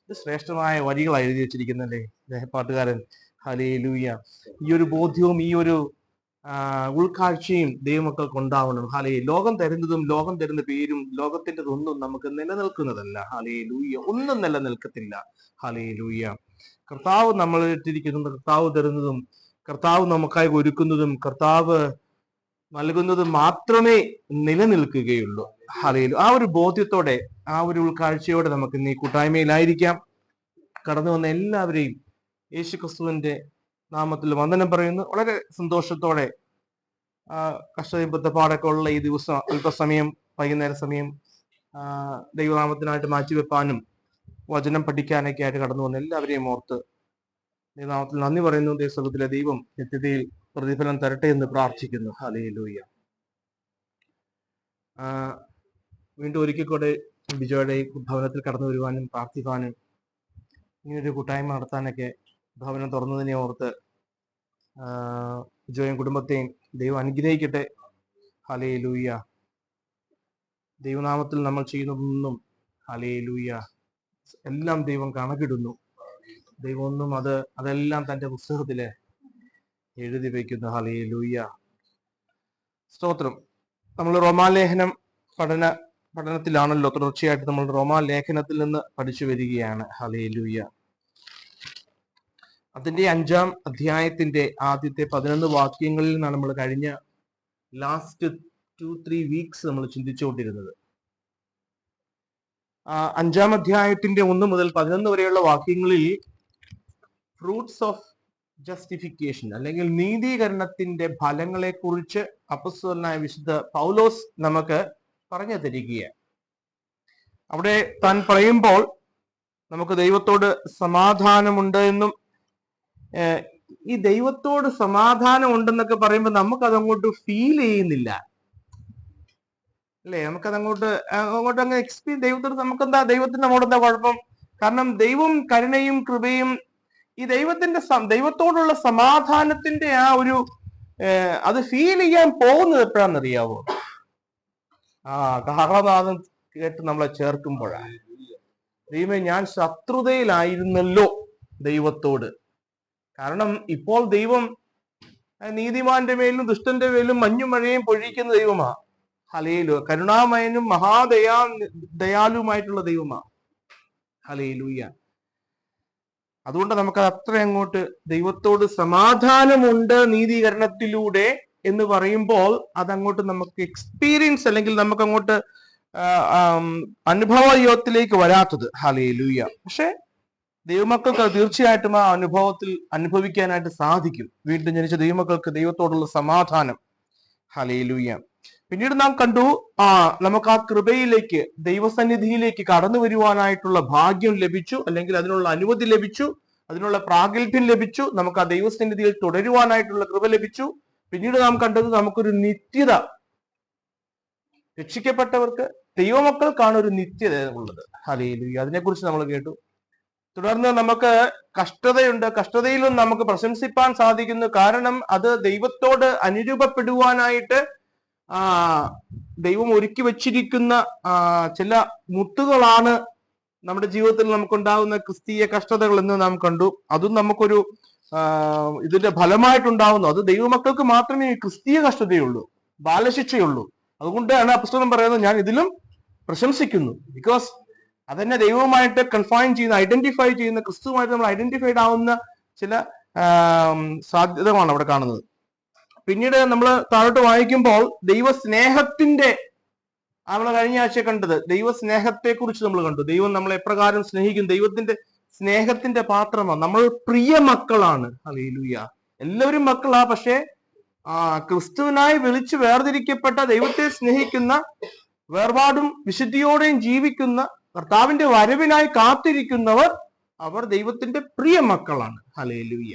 ഇത് ശ്രേഷ്ഠമായ വരികളാണ് എഴുതി വെച്ചിരിക്കുന്നല്ലേ പാട്ടുകാരൻ. ഹല്ലേലൂയ. ഈ ഒരു ബോധ്യവും ഈ ഒരു ഉൾക്കാഴ്ചയും ദൈവമക്കൾക്ക് ഉണ്ടാവണം. ലോകം തരുന്നതും ലോകം തരുന്ന പേരും ലോകത്തിൻ്റെതൊന്നും നമുക്ക് നിലനിൽക്കുന്നതല്ല. ഹല്ലേലൂയ. ഒന്നും നിലനിൽക്കത്തില്ല. ഹല്ലേലൂയ. കർത്താവ് നമ്മൾ ഇട്ടിരിക്കുന്നതും കർത്താവ് തരുന്നതും കർത്താവ് നമുക്കായി ഒരുക്കുന്നതും കർത്താവ് നൽകുന്നതും മാത്രമേ നിലനിൽക്കുകയുള്ളൂ. ഹല്ലേലൂയ. ആ ഒരു ബോധ്യത്തോടെ ആ ഒരു ഉൾക്കാഴ്ചയോടെ നമുക്ക് ഇന്ന് ഈ കൂട്ടായ്മയിലായിരിക്കാം. കടന്നു വന്ന എല്ലാവരെയും യേശു ക്രിസ്തുവിന്റെ നാമത്തിൽ വന്ദനം പറയുന്നു. വളരെ സന്തോഷത്തോടെ കഷ്ടതയും ബുദ്ധപ്പാടൊക്കെ ഉള്ള ഈ ദിവസം അല്പസമയം വൈകുന്നേര സമയം ദൈവനാമത്തിനായിട്ട് മാറ്റിവെപ്പാനും വചനം പഠിക്കാനൊക്കെ ആയിട്ട് കടന്നു വന്ന എല്ലാവരെയും ഓർത്ത് ദൈവനാമത്തിൽ നന്ദി പറയുന്നു. ദേശത്തിലെ ദൈവം നിത്യതയിൽ പ്രതിഫലം തരട്ടെ എന്ന് പ്രാർത്ഥിക്കുന്നു. ഹല്ലേലൂയ. വീണ്ടും ഒരിക്കൽ കൂടെ ബിജോയുടെ ഭവനത്തിൽ കടന്നു വരുവാനും പ്രാർത്ഥിക്കാനും ഇങ്ങനൊരു കൂട്ടായ്മ നടത്താനൊക്കെ ഭവനം തുറന്നതിനെ ഓർത്ത് ബിജോയും കുടുംബത്തെയും ദൈവം അനുഗ്രഹിക്കട്ടെ. ഹല്ലേലൂയ. ദൈവനാമത്തിൽ നമ്മൾ ചെയ്യുന്നതൊന്നും ഹല്ലേലൂയ എല്ലാം ദൈവം കണക്കിടുന്നു. ദൈവമൊന്നും അതെല്ലാം തന്റെ പുസ്തകത്തില് എഴുതി വയ്ക്കുന്നു. ഹല്ലേലൂയ. സ്തോത്രം. നമ്മൾ റോമാലേഖനം പഠനത്തിലാണല്ലോ. തുടർച്ചയായിട്ട് നമ്മൾ റോമാലേഖനത്തിൽ നിന്ന് പഠിച്ചു വരികയാണ്. ഹല്ലേലൂയ. അതിന്റെ 5-ാം അധ്യായത്തിന്റെ ആദ്യത്തെ 11 വാക്യങ്ങളിൽ നിന്നാണ് നമ്മൾ കഴിഞ്ഞ ലാസ്റ്റ് 2-3 വീക്സ് നമ്മൾ ചിന്തിച്ചുകൊണ്ടിരുന്നത്. 5-ാം അധ്യായത്തിന്റെ 1 മുതൽ 11 വരെയുള്ള വാക്യങ്ങളിൽ ഫ്രൂട്ട്സ് ഓഫ് ജസ്റ്റിഫിക്കേഷൻ അല്ലെങ്കിൽ നീതീകരണത്തിന്റെ ഫലങ്ങളെ കുറിച്ച് അപ്പോസ്തലനായ വിശുദ്ധ പൗലോസ് നമുക്ക് പറഞ്ഞു തരികയാണ്. അവിടെ താൻ പറയുമ്പോൾ നമുക്ക് ദൈവത്തോട് സമാധാനമുണ്ട് എന്നും ഈ ദൈവത്തോട് സമാധാനം ഉണ്ടെന്നൊക്കെ പറയുമ്പോൾ നമുക്കതങ്ങോട്ട് ഫീൽ ചെയ്യുന്നില്ല അല്ലേ? നമുക്കതങ്ങോട്ട് അങ്ങ് എക്സ്പീരിയൻസ് ദൈവത്തോട് നമുക്കെന്താ ദൈവത്തിന് നമ്മോടെന്താ കുഴപ്പം? കാരണം ദൈവം കരുണയും കൃപയും ഈ ദൈവത്തോടുള്ള സമാധാനത്തിന്റെ ആ ഒരു അത് ഫീൽ ചെയ്യാൻ പോകുന്നത് എപ്പോഴാണെന്നറിയാവോ? കാഹളനാദം കേട്ട് നമ്മളെ ചേർക്കുമ്പോഴാണ്. ദൈവമേ, ഞാൻ ശത്രുതയിലായിരുന്നല്ലോ ദൈവത്തോട്. കാരണം ഇപ്പോൾ ദൈവം നീതിമാന്റെ മേലും ദുഷ്ടന്റെ മേലും മഞ്ഞും മഴയും പൊഴിക്കുന്ന ദൈവമാ. ഹല്ലേലൂയ. കരുണാമയനും ദയാലുമായിട്ടുള്ള ദൈവമാ. ഹല്ലേലൂയ. അതുകൊണ്ട് നമുക്ക് അത്ര അങ്ങോട്ട് ദൈവത്തോട് സമാധാനമുണ്ട് നീതീകരണത്തിലൂടെ എന്ന് പറയുമ്പോൾ അതങ്ങോട്ട് നമുക്ക് എക്സ്പീരിയൻസ് അല്ലെങ്കിൽ നമുക്ക് അങ്ങോട്ട് അനുഭവ യോഗത്തിലേക്ക് വരാത്തത്. ഹല്ലേലൂയ. പക്ഷെ ദൈവമക്കൾക്ക് തീർച്ചയായിട്ടും ആ അനുഭവത്തിൽ അനുഭവിക്കാനായിട്ട് സാധിക്കും. വീണ്ടും ജനിച്ച ദൈവമക്കൾക്ക് ദൈവത്തോടുള്ള സമാധാനം. ഹല്ലേലൂയ. പിന്നീട് നാം കണ്ടു നമുക്ക് ആ കൃപയിലേക്ക് ദൈവസന്നിധിയിലേക്ക് കടന്നു വരുവാനായിട്ടുള്ള ഭാഗ്യം ലഭിച്ചു, അല്ലെങ്കിൽ അതിനുള്ള അനുമതി ലഭിച്ചു, അതിനുള്ള പ്രാഗൽഭ്യം ലഭിച്ചു. നമുക്ക് ആ ദൈവസന്നിധിയിൽ തുടരുവാനായിട്ടുള്ള കൃപ ലഭിച്ചു. പിന്നീട് നാം കണ്ടത് നമുക്കൊരു നിത്യത, രക്ഷിക്കപ്പെട്ടവർക്ക് ദൈവമക്കൾക്കാണ് ഒരു നിത്യത ഉള്ളത്. ഹല്ലേലൂയ. അതിനെക്കുറിച്ച് നമ്മൾ കേട്ടു. തുടർന്ന് നമുക്ക് കഷ്ടതയുണ്ട്. കഷ്ടതയിലും നമുക്ക് പ്രശംസിപ്പാൻ സാധിക്കുന്നു. കാരണം അത് ദൈവത്തോട് അനുരൂപപ്പെടുവാനായിട്ട് ദൈവം ഒരുക്കി വച്ചിരിക്കുന്ന ചില മുത്തുകളാണ് നമ്മുടെ ജീവിതത്തിൽ നമുക്കുണ്ടാകുന്ന ക്രിസ്തീയ കഷ്ടതകൾ എന്ന് നാം കണ്ടു. അതും നമുക്കൊരു ഇതിന്റെ ഫലമായിട്ടുണ്ടാവുന്നു. അത് ദൈവമക്കൾക്ക് മാത്രമേ ക്രിസ്തീയ കഷ്ടതയുള്ളൂ, ബാലശിക്ഷയുള്ളൂ. അതുകൊണ്ടാണ് അപ്പോസ്തലൻ പറയുന്നത് ഞാൻ ഇതിലും പ്രശംസിക്കുന്നു. ബിക്കോസ് അതെന്നെ ദൈവവുമായിട്ട് കൺഫൈൻ ചെയ്യുന്ന, ഐഡന്റിഫൈ ചെയ്യുന്ന, ക്രിസ്തുവുമായിട്ട് നമ്മൾ ഐഡന്റിഫൈഡ് ആവുന്ന ചില സാധ്യതകളാണ് അവിടെ കാണുന്നത്. പിന്നീട് നമ്മൾ താഴോട്ട് വായിക്കുമ്പോൾ ദൈവസ്നേഹത്തിന്റെ നമ്മൾ കഴിഞ്ഞ ആഴ്ച കണ്ടത് ദൈവസ്നേഹത്തെ കുറിച്ച് നമ്മൾ കണ്ടു. ദൈവം നമ്മളെ എപ്രകാരം സ്നേഹിക്കും, ദൈവത്തിന്റെ സ്നേഹത്തിന്റെ പാത്രമാണ്. നമ്മൾ പ്രിയ മക്കളാണ്. ഹല്ലേലൂയ. എല്ലാവരും മക്കളാ. പക്ഷെ ക്രിസ്തുവിനായി വിളിച്ച് വേർതിരിക്കപ്പെട്ട ദൈവത്തെ സ്നേഹിക്കുന്ന, വേർപാടും വിശുദ്ധിയോടെയും ജീവിക്കുന്ന, കർത്താവിന്റെ വരവിനായി കാത്തിരിക്കുന്നവർ അവർ ദൈവത്തിന്റെ പ്രിയ മക്കളാണ്. ഹല്ലേലൂയ.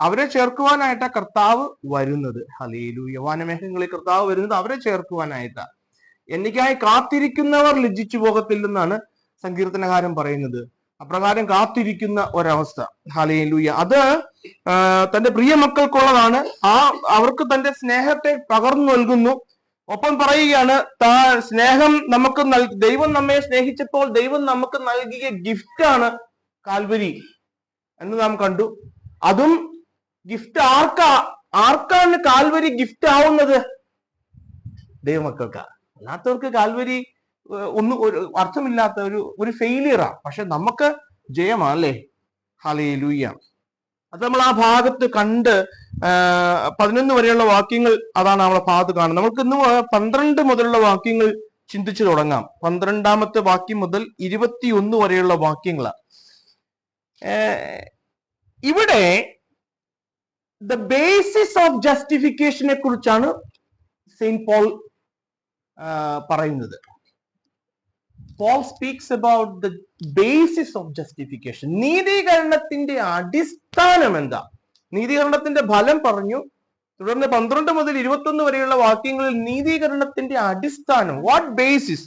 അവരെ ചേർക്കുവാനായിട്ടാ കർത്താവ് വരുന്നത്. ഹല്ലേലൂയ. വാനമേഘങ്ങളിൽ കർത്താവ് വരുന്നത് അവരെ ചേർക്കുവാനായിട്ടാ. എനിക്കായി കാത്തിരിക്കുന്നവർ ലജ്ജിച്ചു പോകത്തില്ലെന്നാണ് സങ്കീർത്തനകാരൻ പറയുന്നത്. അപ്രകാരം കാത്തിരിക്കുന്ന ഒരവസ്ഥ. ഹല്ലേലൂയ. അത് തന്റെ പ്രിയ മക്കൾക്കുള്ളതാണ്. അവർക്ക് തന്റെ സ്നേഹത്തെ പകർന്നു നൽകുന്നു. ഒപ്പം പറയുകയാണ് സ്നേഹം നമുക്ക് ദൈവം നമ്മെ സ്നേഹിച്ചപ്പോൾ ദൈവം നമുക്ക് നൽകിയ ഗിഫ്റ്റാണ് കാൽവരി എന്ന് നാം കണ്ടു. അതും ഗിഫ്റ്റ് ആർക്കാണ് കാൽവരി ഗിഫ്റ്റ് ആവുന്നത്? ദൈവമക്കൾക്ക്. അല്ലാത്തവർക്ക് കാൽവരി ഒരു അർത്ഥമില്ലാത്ത ഒരു ഫെയിലിയറാ. പക്ഷെ നമുക്ക് ജയമാ, അല്ലേ? ഹല്ലേലൂയ. അത് നമ്മൾ ആ ഭാഗത്ത് കണ്ട് 11 വരെയുള്ള വാക്യങ്ങൾ അതാണ് നമ്മളെ ഭാഗത്ത് കാണുന്നത്. നമുക്ക് ഇന്ന് 12 മുതലുള്ള വാക്യങ്ങൾ ചിന്തിച്ചു തുടങ്ങാം. 12ാമത്തെ വാക്യം മുതൽ 21 വരെയുള്ള വാക്യങ്ങളാണ്. ഇവിടെ ദ ബേസിസ് ഓഫ് ജസ്റ്റിഫിക്കേഷനെ കുറിച്ചാണ് സെയിന്റ് പോൾ പറയുന്നത്. Paul speaks about the basis of justification. നീതീകരണത്തിന്റെ അടിസ്ഥാനം എന്താ? നീതീകരണത്തിന്റെ ഫലം പറഞ്ഞു. തുടർന്ന് 12 മുതൽ 21 വരെയുള്ള വാക്യങ്ങളിൽ നീതീകരണത്തിന്റെ അടിസ്ഥാനം, വാട്ട് ബേസിസ്,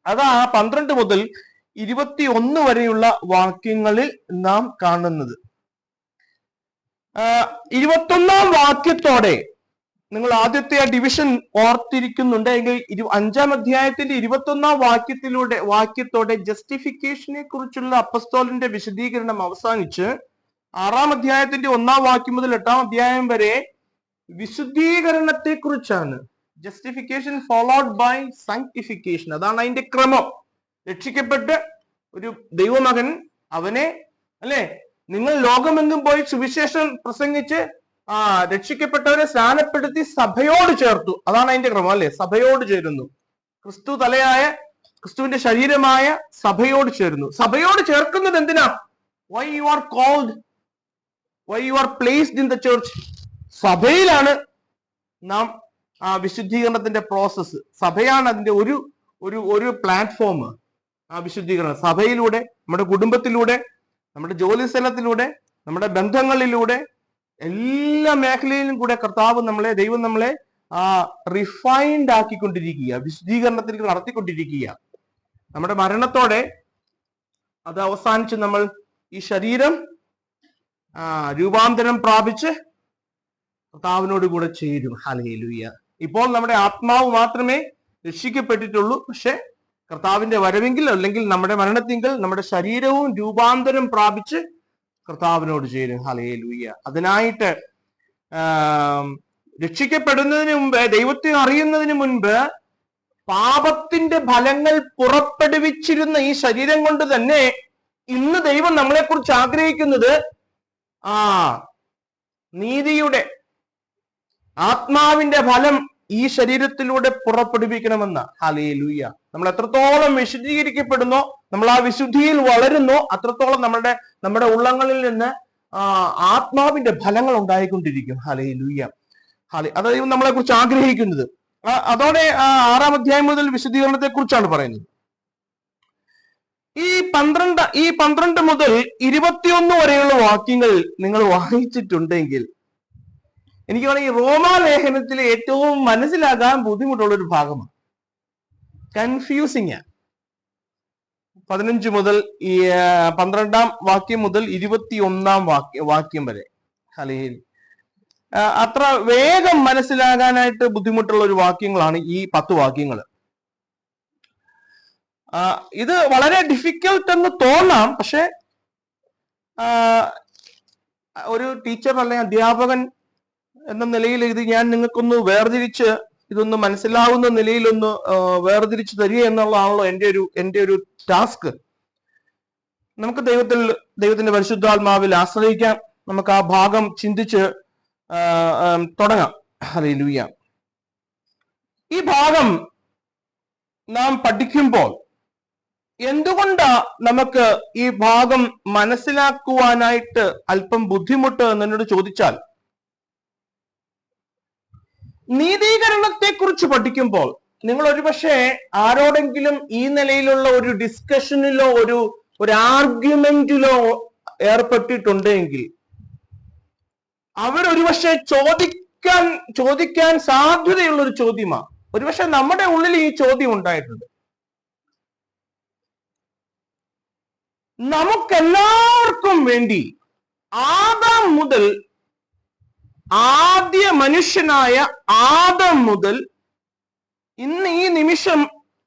അതാ 12 മുതൽ 21 വരെയുള്ള വാക്യങ്ങളിൽ നാം കാണുന്നത്. 21ാം വാക്യത്തോടെ നിങ്ങൾ ആദ്യത്തെ ആ ഡിവിഷൻ ഓർത്തിരിക്കുന്നുണ്ടെങ്കിൽ 5-ാം അധ്യായത്തിന്റെ 21ാം വാക്യത്തോടെ ജസ്റ്റിഫിക്കേഷനെ കുറിച്ചുള്ള അപ്പസ്തോലന്റെ വിശദീകരണം അവസാനിച്ച് 6-ാം അധ്യായത്തിന്റെ 1-ാം വാക്യം മുതൽ 8-ാം അധ്യായം വരെ വിശുദ്ധീകരണത്തെ കുറിച്ചാണ്. ജസ്റ്റിഫിക്കേഷൻ ഫോളോഡ് ബൈ സാങ്ക്ടിഫിക്കേഷൻ, അതാണ് അതിന്റെ ക്രമം. രക്ഷിക്കപ്പെട്ട് ഒരു ദൈവമകൻ, അവനെ അല്ലെ നിങ്ങൾ ലോകമെങ്ങും പോയി സുവിശേഷം പ്രസംഗിച്ച് രക്ഷിക്കപ്പെട്ടവരെ സ്നാനപ്പെടുത്തി സഭയോട് ചേർത്തു. അതാണ് അതിന്റെ ക്രമം, അല്ലെ? സഭയോട് ചേരുന്നു. ക്രിസ്തു തലയായ ക്രിസ്തുവിന്റെ ശരീരമായ സഭയോട് ചേരുന്നു. സഭയോട് ചേർക്കുന്നത് എന്തിനാ? Why you are called, why you are placed in the church. സഭയിലാണ് നാം വിശുദ്ധീകരണത്തിന്റെ പ്രോസസ്സ്. സഭയാണ് അതിന്റെ ഒരു പ്ലാറ്റ്ഫോം. വിശുദ്ധീകരണം സഭയിലൂടെ, നമ്മുടെ കുടുംബത്തിലൂടെ, നമ്മുടെ ജോലി സ്ഥലത്തിലൂടെ, നമ്മുടെ ബന്ധങ്ങളിലൂടെ, എല്ലാ മേഖലയിലും കൂടെ ദൈവം നമ്മളെ റിഫൈൻഡ് ആക്കിക്കൊണ്ടിരിക്കുക, വിശുദ്ധീകരണത്തിലേക്ക് നടത്തിക്കൊണ്ടിരിക്കുക. നമ്മുടെ മരണത്തോടെ അത് അവസാനിച്ച് നമ്മൾ ഈ ശരീരം രൂപാന്തരം പ്രാപിച്ച് കർത്താവിനോട് കൂടെ ചേരും. ഹല്ലേലൂയ. ഇപ്പോൾ നമ്മുടെ ആത്മാവ് മാത്രമേ രക്ഷിക്കപ്പെട്ടിട്ടുള്ളൂ. പക്ഷെ കർത്താവിന്റെ വരവെങ്കിൽ അല്ലെങ്കിൽ നമ്മുടെ മരണത്തിങ്കിൽ നമ്മുടെ ശരീരവും രൂപാന്തരം പ്രാപിച്ച് കർത്താവിനോട് ചേരും. ഹല്ലേലൂയ. അതിനായിട്ട് രക്ഷിക്കപ്പെടുന്നതിന് മുമ്പ്, ദൈവത്തെ അറിയുന്നതിന് മുൻപ് പാപത്തിന്റെ ഫലങ്ങൾ പുറപ്പെടുവിച്ചിരുന്ന ഈ ശരീരം കൊണ്ട് തന്നെ ഇന്ന് ദൈവം നമ്മളെ കുറിച്ച് ആഗ്രഹിക്കുന്നത് നീതിയുടെ ആത്മാവിന്റെ ഫലം ഈ ശരീരത്തിലൂടെ പുറപ്പെടുവിക്കണമെന്ന്. ഹല്ലേലൂയ. നമ്മൾ എത്രത്തോളം വിശുദ്ധീകരിക്കപ്പെടുന്നോ, നമ്മൾ ആ വിശുദ്ധിയിൽ വളരുന്നോ, അത്രത്തോളം നമ്മുടെ ഉള്ളങ്ങളിൽ നിന്ന് ആത്മാവിന്റെ ഫലങ്ങൾ ഉണ്ടായിക്കൊണ്ടിരിക്കും. ഹല്ലേലൂയ. അതായത് നമ്മളെ കുറിച്ച് ആഗ്രഹിക്കുന്നത്. അതോടെ 6-ാം അധ്യായം മുതൽ വിശുദ്ധീകരണത്തെ കുറിച്ചാണ് പറയുന്നത്. ഈ 12 മുതൽ 21 വരെയുള്ള വാക്യങ്ങൾ നിങ്ങൾ വായിച്ചിട്ടുണ്ടെങ്കിൽ എനിക്ക് വേണമെങ്കിൽ ഈ റോമാലേഖനത്തിലെ ഏറ്റവും മനസ്സിലാക്കാൻ ബുദ്ധിമുട്ടുള്ള ഒരു ഭാഗമാണ്. കൺഫ്യൂസിങ്. 15 മുതൽ 12-ാം വാക്യം മുതൽ 21-ാം വാക്യം വരെ അത്ര വേഗം മനസ്സിലാകാനായിട്ട് ബുദ്ധിമുട്ടുള്ള ഒരു വാക്യങ്ങളാണ് ഈ 10 വാക്യങ്ങൾ. ഇത് വളരെ ഡിഫിക്കൽട്ട് എന്ന് തോന്നാം. പക്ഷെ ഒരു ടീച്ചർ അല്ലെങ്കിൽ അധ്യാപകൻ എന്ന നിലയിൽ ഇത് ഞാൻ നിങ്ങൾക്കൊന്ന് വേർതിരിച്ച് ഇതൊന്ന് മനസ്സിലാവുന്ന നിലയിലൊന്ന് വേർതിരിച്ച് തരിക എന്നുള്ളതാണല്ലോ എൻ്റെ ഒരു ടാസ്ക്. നമുക്ക് ദൈവത്തിന്റെ പരിശുദ്ധാത്മാവിൽ ആശ്രയിക്കാം. നമുക്ക് ആ ഭാഗം ചിന്തിച്ച് തുടങ്ങാം. ഹല്ലേലൂയ. ഈ ഭാഗം നാം പഠിക്കുമ്പോൾ എന്തുകൊണ്ടാ നമുക്ക് ഈ ഭാഗം മനസ്സിലാക്കുവാനായിട്ട് അല്പം ബുദ്ധിമുട്ട് എന്നോട് ചോദിച്ചാൽ, നീതീകരണത്തെ കുറിച്ച് പഠിക്കുമ്പോൾ നിങ്ങൾ ഒരുപക്ഷെ ആരോടെങ്കിലും ഈ നിലയിലുള്ള ഒരു ഡിസ്കഷനിലോ ഒരു ആർഗ്യുമെന്റിലോ ഏർപ്പെട്ടിട്ടുണ്ടെങ്കിൽ അവരൊരുപക്ഷെ ചോദിക്കാൻ സാധ്യതയുള്ള ഒരു ചോദ്യമാണ്. ഒരുപക്ഷെ നമ്മുടെ ഉള്ളിൽ ഈ ചോദ്യം ഉണ്ടായിട്ടുണ്ട്. നമുക്കെല്ലാവർക്കും വേണ്ടി ആദാം മുതൽ, ആദ്യ മനുഷ്യനായ ആദം മുതൽ ഇന്ന് ഈ നിമിഷം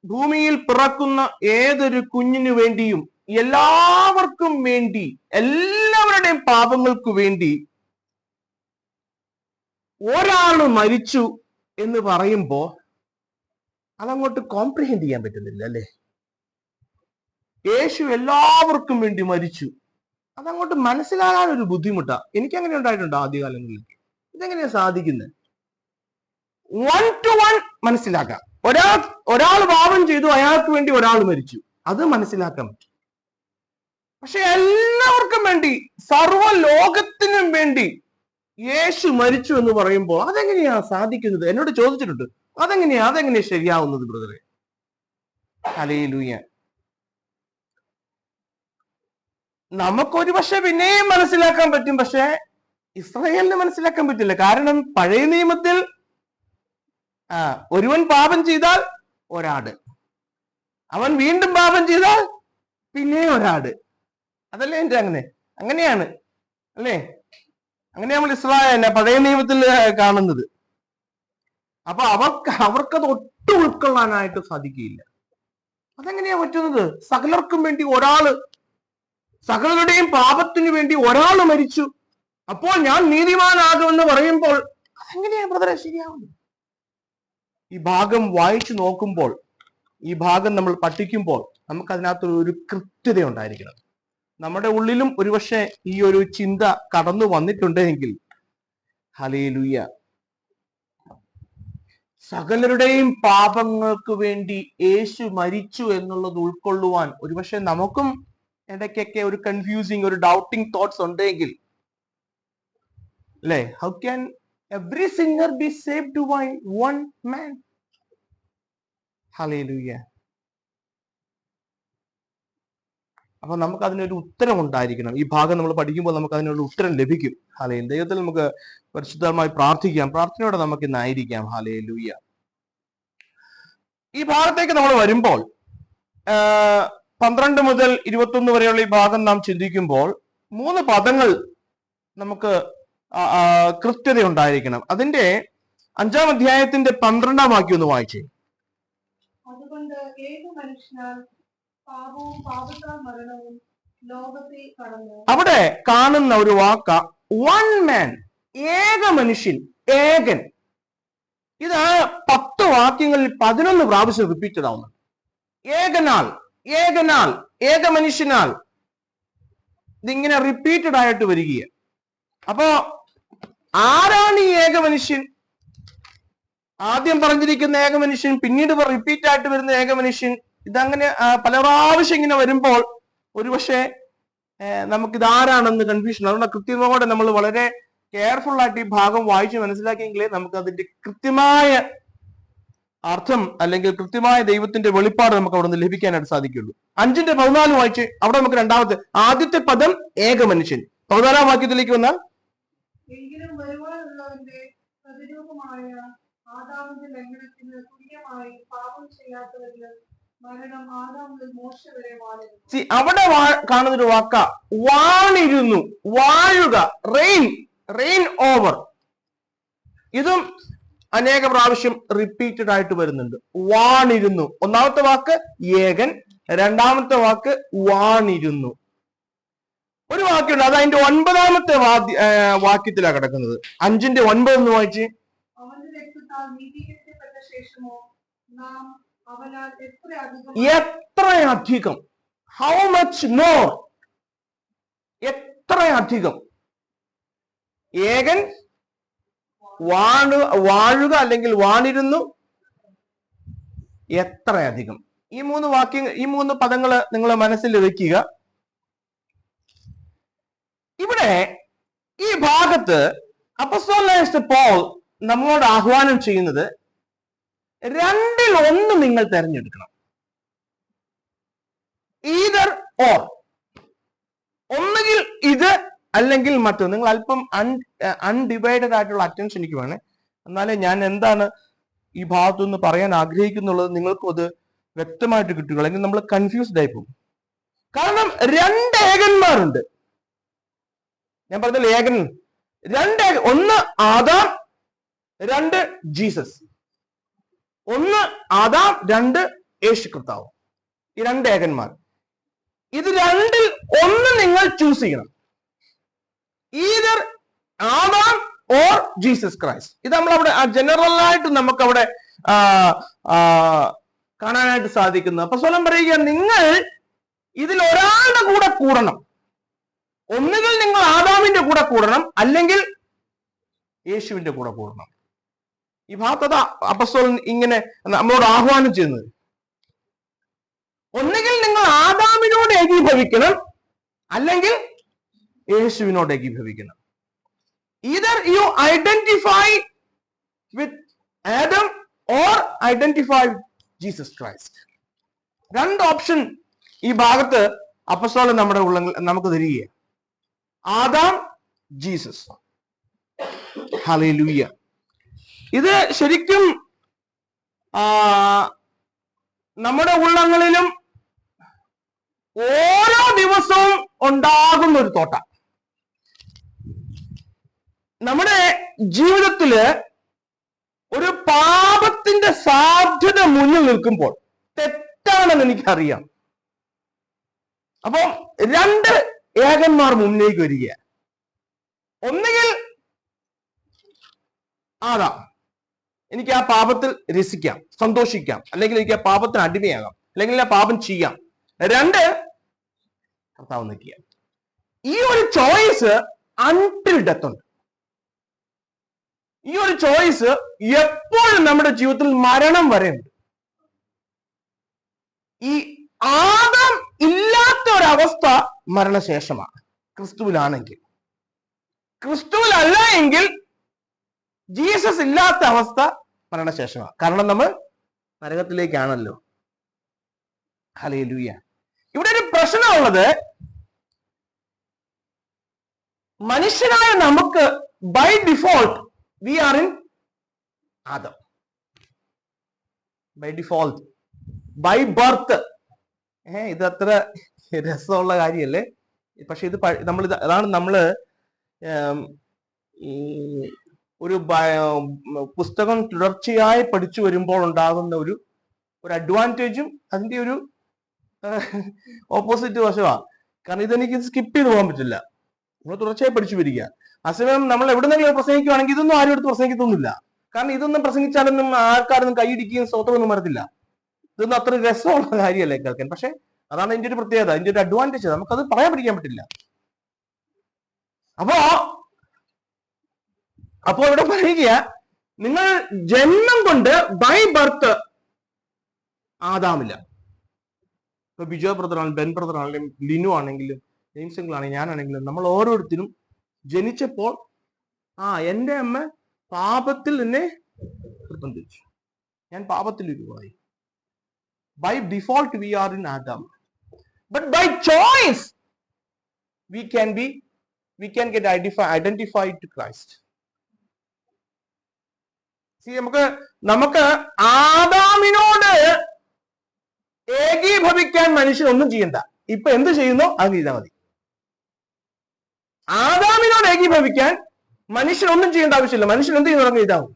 ഭൂമിയിൽ പിറക്കുന്ന ഏതൊരു കുഞ്ഞിനു വേണ്ടിയും, എല്ലാവർക്കും വേണ്ടി, എല്ലാവരുടെയും പാപങ്ങൾക്ക് വേണ്ടി ഒരാള് മരിച്ചു എന്ന് പറയുമ്പോ അതങ്ങോട്ട് കോംപ്രിഹെൻഡ് ചെയ്യാൻ പറ്റുന്നില്ല അല്ലെ? യേശു എല്ലാവർക്കും വേണ്ടി മരിച്ചു, അതങ്ങോട്ട് മനസ്സിലാകാൻ ഒരു ബുദ്ധിമുട്ടാ. എനിക്ക് അങ്ങനെ ഉണ്ടായിട്ടുണ്ട് ആദ്യകാലങ്ങളിൽ. ഇതെങ്ങനെയാ സാധിക്കുന്നത്? 1 to 1 മനസ്സിലാക്കാം. ഒരാൾ പാപം ചെയ്തു, അയാൾക്ക് വേണ്ടി ഒരാൾ മരിച്ചു, അത് മനസ്സിലാക്കാൻ പറ്റും. പക്ഷെ എല്ലാവർക്കും വേണ്ടി, സർവ്വ ലോകത്തിനും വേണ്ടി യേശു മരിച്ചു എന്ന് പറയുമ്പോൾ അതെങ്ങനെയാ സാധിക്കുന്നത്? എന്നോട് ചോദിച്ചിട്ടുണ്ട്, അതെങ്ങനെയാ ശരിയാവുന്നത് ബ്രദറെ? ഹല്ലേലൂയ. നമുക്കൊരു പക്ഷെ പിന്നെയും മനസ്സിലാക്കാൻ പറ്റും, പക്ഷെ ഇസ്രായേലിന് മനസ്സിലാക്കാൻ പറ്റില്ല. കാരണം പഴയ നിയമത്തിൽ ഒരുവൻ പാപം ചെയ്താൽ ഒരാട്, അവൻ വീണ്ടും പാപം ചെയ്താൽ പിന്നെ ഒരാട്. അതല്ലേ എന്റെ അങ്ങനെയാണ് അല്ലേ? അങ്ങനെ നമ്മൾ ഇസ്രായേൽ പഴയ നിയമത്തിൽ കാണുന്നത്. അപ്പൊ അവർക്കത് ഒട്ടും ഉൾക്കൊള്ളാനായിട്ട് സാധിക്കുകയില്ല. അതെങ്ങനെയാ പറ്റുന്നത്? സകലർക്കും വേണ്ടി ഒരാള്, സകലരുടെയും പാപത്തിനു വേണ്ടി ഒരാള് മരിച്ചു, അപ്പോൾ ഞാൻ നീതിമാനാകുമെന്ന് പറയുമ്പോൾ അതെങ്ങനെയാ ബ്രദറെ ശരിയാവുന്നത്? ഈ ഭാഗം വായിച്ചു നോക്കുമ്പോൾ, ഈ ഭാഗം നമ്മൾ പഠിക്കുമ്പോൾ നമുക്ക് അതിനകത്ത് ഒരു കൃത്യത ഉണ്ടായിരിക്കണം. നമ്മുടെ ഉള്ളിലും ഒരുപക്ഷെ ഈ ഒരു ചിന്ത കടന്നു വന്നിട്ടുണ്ടെങ്കിൽ, ഹല്ലേലൂയ, സകലരുടെയും പാപങ്ങൾക്ക് വേണ്ടി യേശു മരിച്ചു എന്നുള്ളത് ഉൾക്കൊള്ളുവാൻ ഒരുപക്ഷെ നമുക്കും ഇടയ്ക്കൊക്കെ ഒരു കൺഫ്യൂസിങ്, ഒരു ഡൗട്ടിങ് തോട്ട്സ് ഉണ്ടെങ്കിൽ അല്ലെ? How can every sinner be saved by one man? Hallelujah. അപ്പൊ നമുക്ക് അതിനൊരു ഉത്തരം ഉണ്ടായിരിക്കണം. ഈ ഭാഗം നമ്മൾ പഠിക്കുമ്പോൾ നമുക്ക് അതിനൊരു ഉത്തരം ലഭിക്കും. ഹല്ലേലൂയ. ദൈവത്തിൽ നമുക്ക് പരിശുദ്ധമായി പ്രാർത്ഥിക്കാം. പ്രാർത്ഥനയോടെ നമുക്ക് ഇന്നായിരിക്കാം. ഹല്ലേലൂയ. ഈ ഭാഗത്തേക്ക് നമ്മൾ വരുമ്പോൾ 12 മുതൽ 21 വരെയുള്ള ഈ ഭാഗം നാം ചിന്തിക്കുമ്പോൾ 3 പദങ്ങൾ നമുക്ക് കൃത്യത ഉണ്ടായിരിക്കണം. അതിന്റെ 5-ാം അധ്യായത്തിന്റെ 12-ാം വാക്യം ഒന്ന് വായിച്ചേ. അതുകൊണ്ട് ഏക മനുഷ്യനാൽ പാപവും പാപത്താൽ മരണവും ലോകത്തെ കടന്നു. അവിടെ കാണുന്ന ഒരു വാക്ക വൺ മാൻ, ഏക മനുഷ്യൻ, ഏകൻ. ഇത് 10 വാക്യങ്ങളിൽ 11 പ്രാവശ്യം റിപ്പീറ്റഡ് ആവുന്നു. ഏകനാൽ, ഏകനാൽ, ഏക മനുഷ്യനാൽ, ഇതിങ്ങനെ റിപ്പീറ്റഡ് ആയിട്ട് വരികയാണ്. അപ്പോ ആരാണ് ഈ ഏക മനുഷ്യൻ? ആദ്യം പറഞ്ഞിരിക്കുന്ന ഏക മനുഷ്യൻ, പിന്നീട് റിപ്പീറ്റ് ആയിട്ട് വരുന്ന ഏക മനുഷ്യൻ. ഇതങ്ങനെ പല പ്രാവശ്യം ഇങ്ങനെ വരുമ്പോൾ ഒരുപക്ഷെ നമുക്കിത് ആരാണെന്ന് കൺഫ്യൂഷൻ. അതുകൊണ്ട് കൃത്യതയോടെ നമ്മൾ വളരെ കെയർഫുൾ ആയിട്ട് ഈ ഭാഗം വായിച്ച് മനസ്സിലാക്കിയെങ്കിലേ നമുക്ക് അതിന്റെ കൃത്യമായ അർത്ഥം അല്ലെങ്കിൽ കൃത്യമായ ദൈവത്തിന്റെ വെളിപ്പാട് നമുക്ക് അവിടെ നിന്ന് ലഭിക്കാനായിട്ട് സാധിക്കുള്ളൂ. 5-14 വായിച്ച് അവിടെ നമുക്ക് ആദ്യത്തെ പദം ഏക മനുഷ്യൻ. 14-ാം വാക്യത്തിലേക്ക് വന്നാൽ, എങ്കിലും വരുവാനുള്ളവന്റെ പ്രതിരൂപമായ ആദാമിന്റെ ലംഘനത്തിന് തുല്യമായി പാപം ചെയ്യാത്തവരിൽ മരണം ആദാം മുതൽ മോശ വരെ വാഴുന്നു. അവിടെ കാണുന്നൊരു വാക്ക വാണിരുന്നു, വാഴുക, റെയിൻ ഓവർ. ഇതും അനേക പ്രാവശ്യം റിപ്പീറ്റഡ് ആയിട്ട് വരുന്നുണ്ട്. വാണിരുന്നു. ഒന്നാമത്തെ വാക്ക് ഏകൻ, രണ്ടാമത്തെ വാക്ക് വാണിരുന്നു. ഒരു വാക്യമുണ്ട്, അത് അതിന്റെ 9-ാമത്തെ വാക്യത്തിലാണ് കിടക്കുന്നത്. 5-9 ഒന്ന് വായിച്ച്. അവന്റെ രക്തത്താൽ നീതീകരിക്കപ്പെട്ട ശേഷമോ നാം അവനാൽ എത്രയധികം, ഹൗ മച്ച് മോർ, എത്രയധികം. ഏകൻ, വാഴുക അല്ലെങ്കിൽ വാണിരുന്നു, എത്രയധികം. ഈ 3 വാക്യങ്ങൾ, ഈ 3 പദങ്ങൾ നിങ്ങൾ മനസ്സിൽ വെക്കുക. ഇവിടെ ഈ ഭാഗത്ത് അപ്പോസ്തലനായ പൗൽ നമ്മളോട് ആഹ്വാനം ചെയ്യുന്നത് 2-1 നിങ്ങൾ തിരഞ്ഞെടുക്കണം. ഈതർ ഓർ, ഒന്നുകിൽ ഇത് അല്ലെങ്കിൽ മറ്റൊന്ന്. നിങ്ങൾ അല്പം അൺഡിവൈഡഡ് ആയിട്ടുള്ള അറ്റൻഷൻ എനിക്ക് വേണേ, എന്നാലേ ഞാൻ എന്താണ് ഈ ഭാഗത്തുനിന്ന് പറയാൻ ആഗ്രഹിക്കുന്നുള്ളത് നിങ്ങൾക്കും അത് വ്യക്തമായിട്ട് കിട്ടുക. അല്ലെങ്കിൽ നമ്മൾ കൺഫ്യൂസ്ഡ് ആയി പോകും. കാരണം 2 ഏകന്മാരുണ്ട്. ഞാൻ പറഞ്ഞ ഏകൻ 2, ഒന്ന് ആദാം, 2 ജീസസ്. ഒന്ന് ആദാം, രണ്ട് യേശു കർത്താവ്. ഈ രണ്ട് ഏകന്മാർ. ഇത് രണ്ടിൽ ഒന്ന് നിങ്ങൾ ചൂസ് ചെയ്യണം. Either Adam or Jesus Christ. ഇത് നമ്മളവിടെ ജനറൽ ആയിട്ട് നമുക്ക് അവിടെ കാണാനായിട്ട് സാധിക്കുന്നത്. അപ്പോസ്തലൻ പറയുക, നിങ്ങൾ ഇതിൽ ഒരാളുടെ കൂടെ കൂടണം. ഒന്നുകിൽ നിങ്ങൾ ആദാമിന്റെ കൂടെ കൂടണം, അല്ലെങ്കിൽ യേശുവിന്റെ കൂടെ കൂടണം. ഈ ഭാഗത്ത് അപ്പോസ്തലൻ ഇങ്ങനെ നമ്മളോട് ആഹ്വാനം ചെയ്യുന്നത്. ഒന്നുകിൽ നിങ്ങൾ ആദാമിനോട് ഏകീഭവിക്കണം, അല്ലെങ്കിൽ യേശുവിനോട് ഏകീഭവിക്കണം. Either you identify with Adam or identify with Jesus Christ. രണ്ട് ഓപ്ഷൻ ഈ ഭാഗത്ത് അപ്പോസ്തലൻ നമ്മുടെ നമുക്ക് തരിക. Adam, Jesus. ഹല്ലേലൂയ. ഇത് ശരിക്കും നമ്മുടെ ഉള്ളങ്ങളിലും ഓരോ ദിവസവും ഉണ്ടാകുന്ന ഒരു തോട്ട. നമ്മുടെ ജീവിതത്തില് ഒരു പാപത്തിന്റെ സാധ്യത മുന്നിൽ നിൽക്കുമ്പോൾ, തെറ്റാണെന്ന് എനിക്കറിയാം, അപ്പം രണ്ട് ഏകന്മാർ മുന്നിലേക്ക് വരിക. ഒന്നുകിൽ ആദാം, എനിക്ക് ആ പാപത്തിൽ രസിക്കാം, സന്തോഷിക്കാം, അല്ലെങ്കിൽ എനിക്ക് ആ പാപത്തിന് അടിമയാകാം, അല്ലെങ്കിൽ ആ പാപം ചെയ്യാം. രണ്ട് കർത്താവ് നിൽക്കുക. ഈ ഒരു ചോയ്സ് അൺടിൽ ഡെത്ത് ഉണ്ട്. ഈ ഒരു ചോയ്സ് എപ്പോഴും നമ്മുടെ ജീവിതത്തിൽ മരണം വരെ ഉണ്ട്. ഈ ആദാം ഇല്ലാത്ത ഒരവസ്ഥ മരണശേഷമാണ് ക്രിസ്തുവിലാണെങ്കിൽ. ക്രിസ്തുവിലല്ല എങ്കിൽ ജീസസ് ഇല്ലാത്ത അവസ്ഥ മരണശേഷമാണ്. കാരണം നമ്മൾ നരകത്തിലേക്കാണല്ലോ. ഹല്ലേലൂയ. ഇവിടെ ഒരു പ്രശ്നമുള്ളത്, മനുഷ്യനായ നമുക്ക് by default we are in Adam. By default, by birth. ഇത് അത്ര രസമുള്ള കാര്യമല്ലേ? പക്ഷെ ഇത് അതാണ് നമ്മള് ഒരു പുസ്തകം തുടർച്ചയായി പഠിച്ചു വരുമ്പോൾ ഉണ്ടാകുന്ന ഒരു അഡ്വാൻറ്റേജും അതിന്റെ ഒരു ഓപ്പോസിറ്റ് വശമാണ്. കാരണം ഇതെനിക്ക് സ്കിപ്പ് ചെയ്ത് പോകാൻ പറ്റില്ല. നമ്മൾ തുടർച്ചയായി പഠിച്ചു വരിക. അസമയം നമ്മൾ എവിടെന്നെങ്കിലും പ്രസംഗിക്കുകയാണെങ്കിൽ ഇതൊന്നും ആരും എടുത്ത് പ്രസംഗിക്കൊന്നുമില്ല. കാരണം ഇതൊന്നും പ്രസംഗിച്ചാലൊന്നും ആൾക്കാരൊന്നും കൈയിടിക്കുകയും സ്തോത്രമൊന്നും വരത്തില്ല. ഇതൊന്നും അത്ര രസമുള്ള കാര്യമല്ലേ കേൾക്കാൻ. പക്ഷെ അതാണ് ഇതിന്റെ ഒരു പ്രത്യേകത, ഇതിന്റെ ഒരു അഡ്വാൻറ്റേജ്. നമുക്കത് പറയാൻ പഠിക്കാൻ പറ്റില്ല. അപ്പോ ഇവിടെ പറയുക, നിങ്ങൾ ജന്മം കൊണ്ട് ബൈ ബർത്ത് ആദാമില്ല. ഇപ്പൊ ബിജോ ബ്രദർ ആണെങ്കിലും, ബെൻ ബ്രദർ ആണെങ്കിലും, ലിനു ആണെങ്കിലും, ജെയിംസ് അങ്കിൾ ആണെങ്കിലും, ഞാനാണെങ്കിലും, നമ്മൾ ഓരോരുത്തരും ജനിച്ചപ്പോൾ എന്റെ അമ്മ പാപത്തിൽ എന്നെ നിർബന്ധിച്ചു, ഞാൻ പാപത്തിൽ ഉരുവായി. By default we are in Adam, but by choice we can get identified to Christ. See, നമുക്ക് ആദാമിനോട് ഏകീഭവിക്കാൻ മനുഷ്യൻ ഒന്നും ചെയ്യണ്ട. ഇപ്പൊ എന്ത് ചെയ്യുന്നോ അത് ചെയ്താൽ മതി. ആദാമിനോട് ഏകീഭവിക്കാൻ മനുഷ്യൻ ഒന്നും ചെയ്യേണ്ട ആവശ്യമില്ല. മനുഷ്യൻ എന്ത് ചെയ്യുന്നു ചെയ്താൽ മതി.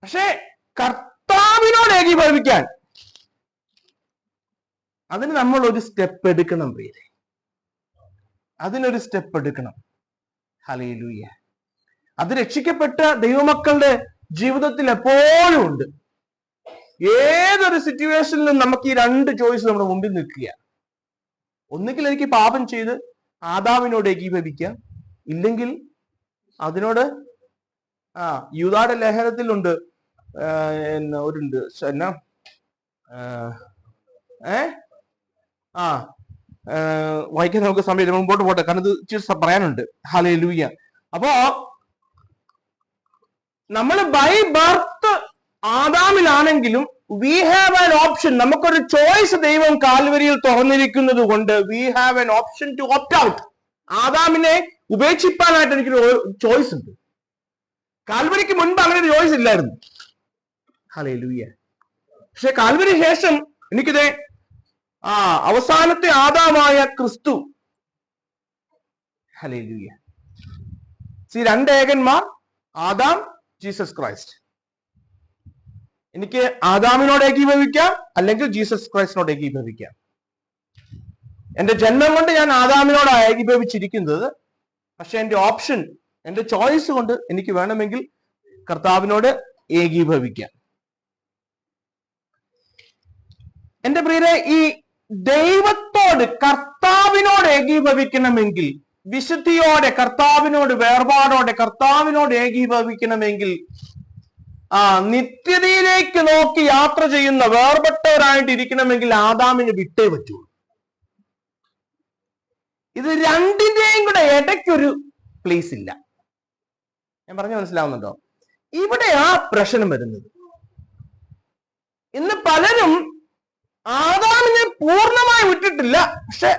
പക്ഷെ കർത്താവിനോട് ഏകീഭവിക്കാൻ അതിന് നമ്മൾ ഒരു സ്റ്റെപ്പ് എടുക്കണം പ്രിയരെ. അതിനൊരു സ്റ്റെപ്പ് എടുക്കണം. ഹല്ലേലൂയ. അത് രക്ഷിക്കപ്പെട്ട ദൈവമക്കളുടെ ജീവിതത്തിൽ എപ്പോഴും ഉണ്ട്. ഏതൊരു സിറ്റുവേഷനിലും നമുക്ക് ഈ രണ്ട് ചോയ്സ് നമ്മുടെ മുമ്പിൽ നിൽക്കുക. ഒന്നുകിൽ എനിക്ക് പാപം ചെയ്ത് ആദാമിനോട് ഏകീഭവിക്കാം, ഇല്ലെങ്കിൽ അതിനോട് യൂദായുടെ ലേഖനത്തിലുണ്ട് ഒരുണ്ട് എന്നാ വായിക്കാൻ നമുക്ക് സമയം മുമ്പോട്ട് പോട്ടെ, കാരണം ഇത് ഇച്ചിരി പറയാനുണ്ട്. ഹല്ലേലൂയ. അപ്പോ നമ്മൾ ബൈ ബർത്ത് ആദാമിലാണെങ്കിലും വി ഹാവ് ആൻ ഓപ്ഷൻ. നമുക്കൊരു ചോയ്സ് ദൈവം കാൽവരിയിൽ തുറന്നിരിക്കുന്നത് കൊണ്ട് we have an option to opt out. ആദാമിനെ ഉപേക്ഷിപ്പാനായിട്ട് എനിക്കൊരു ചോയ്സ് ഉണ്ട്. കാൽവരിക്ക് മുൻപ് അങ്ങനെ ഒരു ചോയ്സ് ഇല്ലായിരുന്നു. ഹല്ലേലൂയ. പക്ഷെ കാൽവരി ശേഷം എനിക്കിത് അവസാനത്തെ ആദാമായ ക്രിസ്തു. ഹല്ലേലൂയ. രണ്ട് ഏകന്മാർ, ആദാം, ജീസസ് ക്രൈസ്റ്റ്. എനിക്ക് ആദാമിനോട് ഏകീഭവിക്കാം, അല്ലെങ്കിൽ ജീസസ് ക്രൈസ്റ്റിനോട് ഏകീഭവിക്കാം. എന്റെ ജന്മം കൊണ്ട് ഞാൻ ആദാമിനോട് ഏകീഭവിച്ചിരിക്കുന്നത്. പക്ഷെ എന്റെ ഓപ്ഷൻ, എന്റെ ചോയ്സ് കൊണ്ട് എനിക്ക് വേണമെങ്കിൽ കർത്താവിനോട് ഏകീഭവിക്കാം. എന്റെ പ്രിയരെ, ഈ ദൈവത്തോട്, കർത്താവിനോട് ഏകീഭവിക്കണമെങ്കിൽ, വിശുദ്ധിയോടെ കർത്താവിനോട്, വേർപാടോടെ കർത്താവിനോട് ഏകീഭവിക്കണമെങ്കിൽ, നിത്യതയിലേക്ക് നോക്കി യാത്ര ചെയ്യുന്ന വേർപെട്ടവരായിട്ടിരിക്കണമെങ്കിൽ ആദാമിന് വിട്ടേ പറ്റുള്ളൂ. ഇത് രണ്ടിന്റെയും കൂടെ ഇടയ്ക്കൊരു പ്ലേസ് ഇല്ല. ഞാൻ പറഞ്ഞ മനസ്സിലാവുന്നുണ്ടോ? ഇവിടെയാ പ്രശ്നം വരുന്നത്. ഇന്ന് പലരും ആദാമിനെ പൂർണ്ണമായി വിട്ടിട്ടില്ല, പക്ഷെ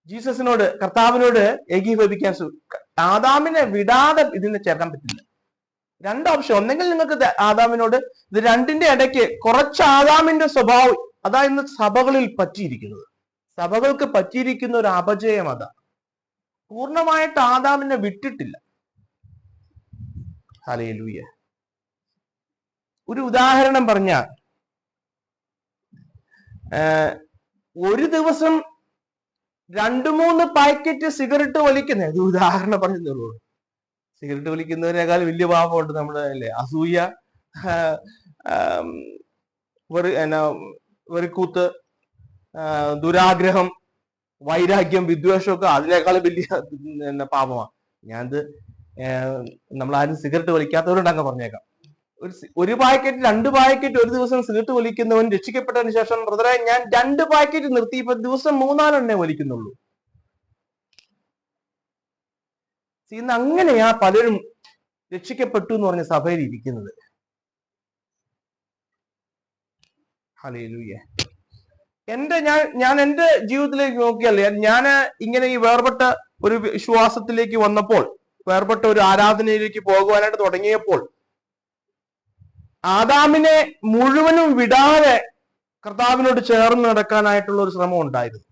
ജീസസിനോട്, കർത്താവിനോട് ഏകീഭവിക്കാൻ ആദാമിനെ വിടാതെ ഇതിനെ ചേർക്കാൻ പറ്റില്ല. രണ്ട് ഓപ്ഷൻ. ഒന്നെങ്കിൽ നിങ്ങൾക്ക് ആദാമിനോട്, ഇത് രണ്ടിന്റെ ഇടയ്ക്ക് കുറച്ച് ആദാമിന്റെ സ്വഭാവം, അതാ ഇന്ന് സഭകളിൽ പറ്റിയിരിക്കുന്നത്. സഭകൾക്ക് പറ്റിയിരിക്കുന്ന ഒരു അപജയം അതാ. പൂർണ്ണമായിട്ട് ആദാമിനെ വിട്ടിട്ടില്ല. ഹല്ലേലൂയ. ഒരു ഉദാഹരണം പറഞ്ഞാൽ, ഒരു ദിവസം 2-3 പാക്കറ്റ് സിഗരറ്റ് വലിക്കുന്ന, ഇത് ഉദാഹരണം പറഞ്ഞുള്ളൂ. സിഗരറ്റ് വലിക്കുന്നതിനേക്കാൾ വലിയ പാപമുണ്ട് നമ്മുടെ അല്ലേ? അസൂയ, വെറിക്കൂത്ത്, ദുരാഗ്രഹം, വൈരാഗ്യം, വിദ്വേഷമൊക്കെ അതിനേക്കാൾ വലിയ പാപമാണ്. ഞാനത് നമ്മളാരും സിഗരറ്റ് വലിക്കാത്തവരോട് അങ്ങ് പറഞ്ഞേക്കാം. ഒരു പാക്കറ്റ് 2 പാക്കറ്റ് ഒരു ദിവസം സിഗരറ്റ് വലിക്കുന്നവൻ രക്ഷിക്കപ്പെട്ടതിന് ശേഷം, ബ്രദറെ ഞാൻ 2 പാക്കറ്റ് നിർത്തി, ഇപ്പൊ ദിവസം 3-4 വലിക്കുന്നുള്ളൂ. ഇന്ന് അങ്ങനെയാ പലരും രക്ഷിക്കപ്പെട്ടു എന്ന് പറഞ്ഞ സഭയിൽ ഇരിക്കുന്നത്. ഹല്ലേലൂയ. ഞാൻ എന്റെ ജീവിതത്തിലേക്ക് നോക്കിയാൽ, ഞാൻ ഇങ്ങനെ ഈ വേർപെട്ട ഒരു വിശ്വാസത്തിലേക്ക് വന്നപ്പോൾ, വേർപെട്ട ഒരു ആരാധനയിലേക്ക് പോകുവാനായിട്ട് തുടങ്ങിയപ്പോൾ, ആദാമിനെ മുഴുവനും വിടാതെ കർത്താവിനോട് ചേർന്ന് നടക്കാനായിട്ടുള്ള ഒരു ശ്രമം ഉണ്ടായിരുന്നു.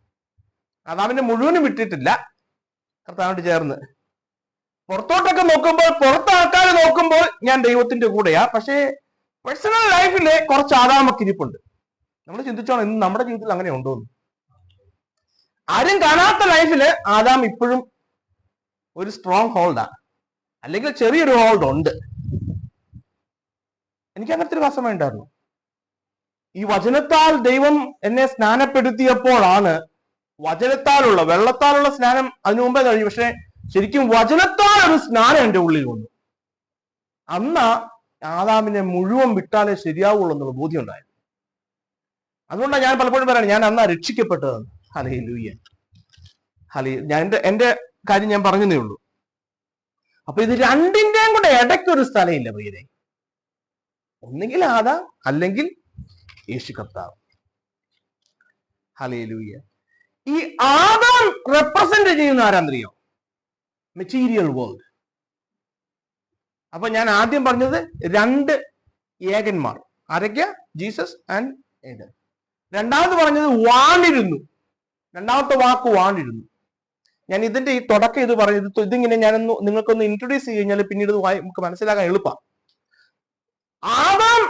ആദാമിനെ മുഴുവനും വിട്ടിട്ടില്ല, കർത്താവിനോട് ചേർന്ന്. പുറത്തോട്ടൊക്കെ നോക്കുമ്പോൾ, പുറത്ത് ആൾക്കാർ നോക്കുമ്പോൾ ഞാൻ ദൈവത്തിന്റെ കൂടെയാ, പക്ഷേ പേഴ്സണൽ ലൈഫില് കുറച്ച് ആദാമൊക്കെ ഇരിപ്പുണ്ട്. നമ്മൾ ചിന്തിച്ചോണം, ഇന്ന് നമ്മുടെ ജീവിതത്തിൽ അങ്ങനെ ഉണ്ടോന്ന്. ആരും കാണാത്ത ലൈഫില് ആദാം ഇപ്പോഴും ഒരു സ്ട്രോങ് ഹോൾഡാ, അല്ലെങ്കിൽ ചെറിയൊരു ഹോൾഡ് ഉണ്ട്. എനിക്ക് അങ്ങനത്തെ ഒരു വശമേ ഉണ്ടായിരുന്നു. ഈ വചനത്താൽ ദൈവം എന്നെ സ്നാനപ്പെടുത്തിയപ്പോഴാണ്, വചനത്താലുള്ള, വെള്ളത്താലുള്ള സ്നാനം അതിനു മുമ്പേ കഴിഞ്ഞു, പക്ഷെ ശരിക്കും വചനത്താൽ ഒരു സ്നാനം എന്റെ ഉള്ളിൽ വന്നു. അന്ന് ആദാമിനെ മുഴുവൻ വിട്ടാലേ ശരിയാവുള്ളൂ എന്നുള്ള ബോധ്യം ഉണ്ടായിരുന്നു. അതുകൊണ്ടാണ് ഞാൻ പലപ്പോഴും പറയണം, ഞാൻ അന്നാ രക്ഷിക്കപ്പെട്ടതെന്ന്. ഹല്ലേലൂയ. ഞാൻ എന്റെ കാര്യം ഞാൻ പറഞ്ഞതേ ഉള്ളൂ. അപ്പൊ ഇത് രണ്ടിന്റെയും കൂടെ ഇടയ്ക്കൊരു സ്ഥലമില്ല പ്രിയരെ. ഒന്നുകിൽ ആദാം, അല്ലെങ്കിൽ യേശു കർത്താവ്. ഹല്ലേലൂയ. ഈ ആദാം റെപ്രസെന്റ് ചെയ്യുന്ന ആരാന്നറിയോ? Material world. അപ്പൊ ഞാൻ ആദ്യം പറഞ്ഞത് 2 ഏകന്മാർ. ആരൊക്കെയാ? Jesus and Eden. രണ്ടാമത് പറഞ്ഞത് വാണിരുന്നു. രണ്ടാമത്തെ വാക്ക് വാണിരുന്നു. ഞാൻ ഇതിന്റെ ഈ തുടക്കം ഇത് പറഞ്ഞത്, ഇതിങ്ങനെ ഞാനൊന്ന് നിങ്ങൾക്കൊന്ന് ഇൻട്രൊഡ്യൂസ് ചെയ്ത് കഴിഞ്ഞാൽ പിന്നീട് നമുക്ക് മനസ്സിലാക്കാൻ എളുപ്പം. ആദാം,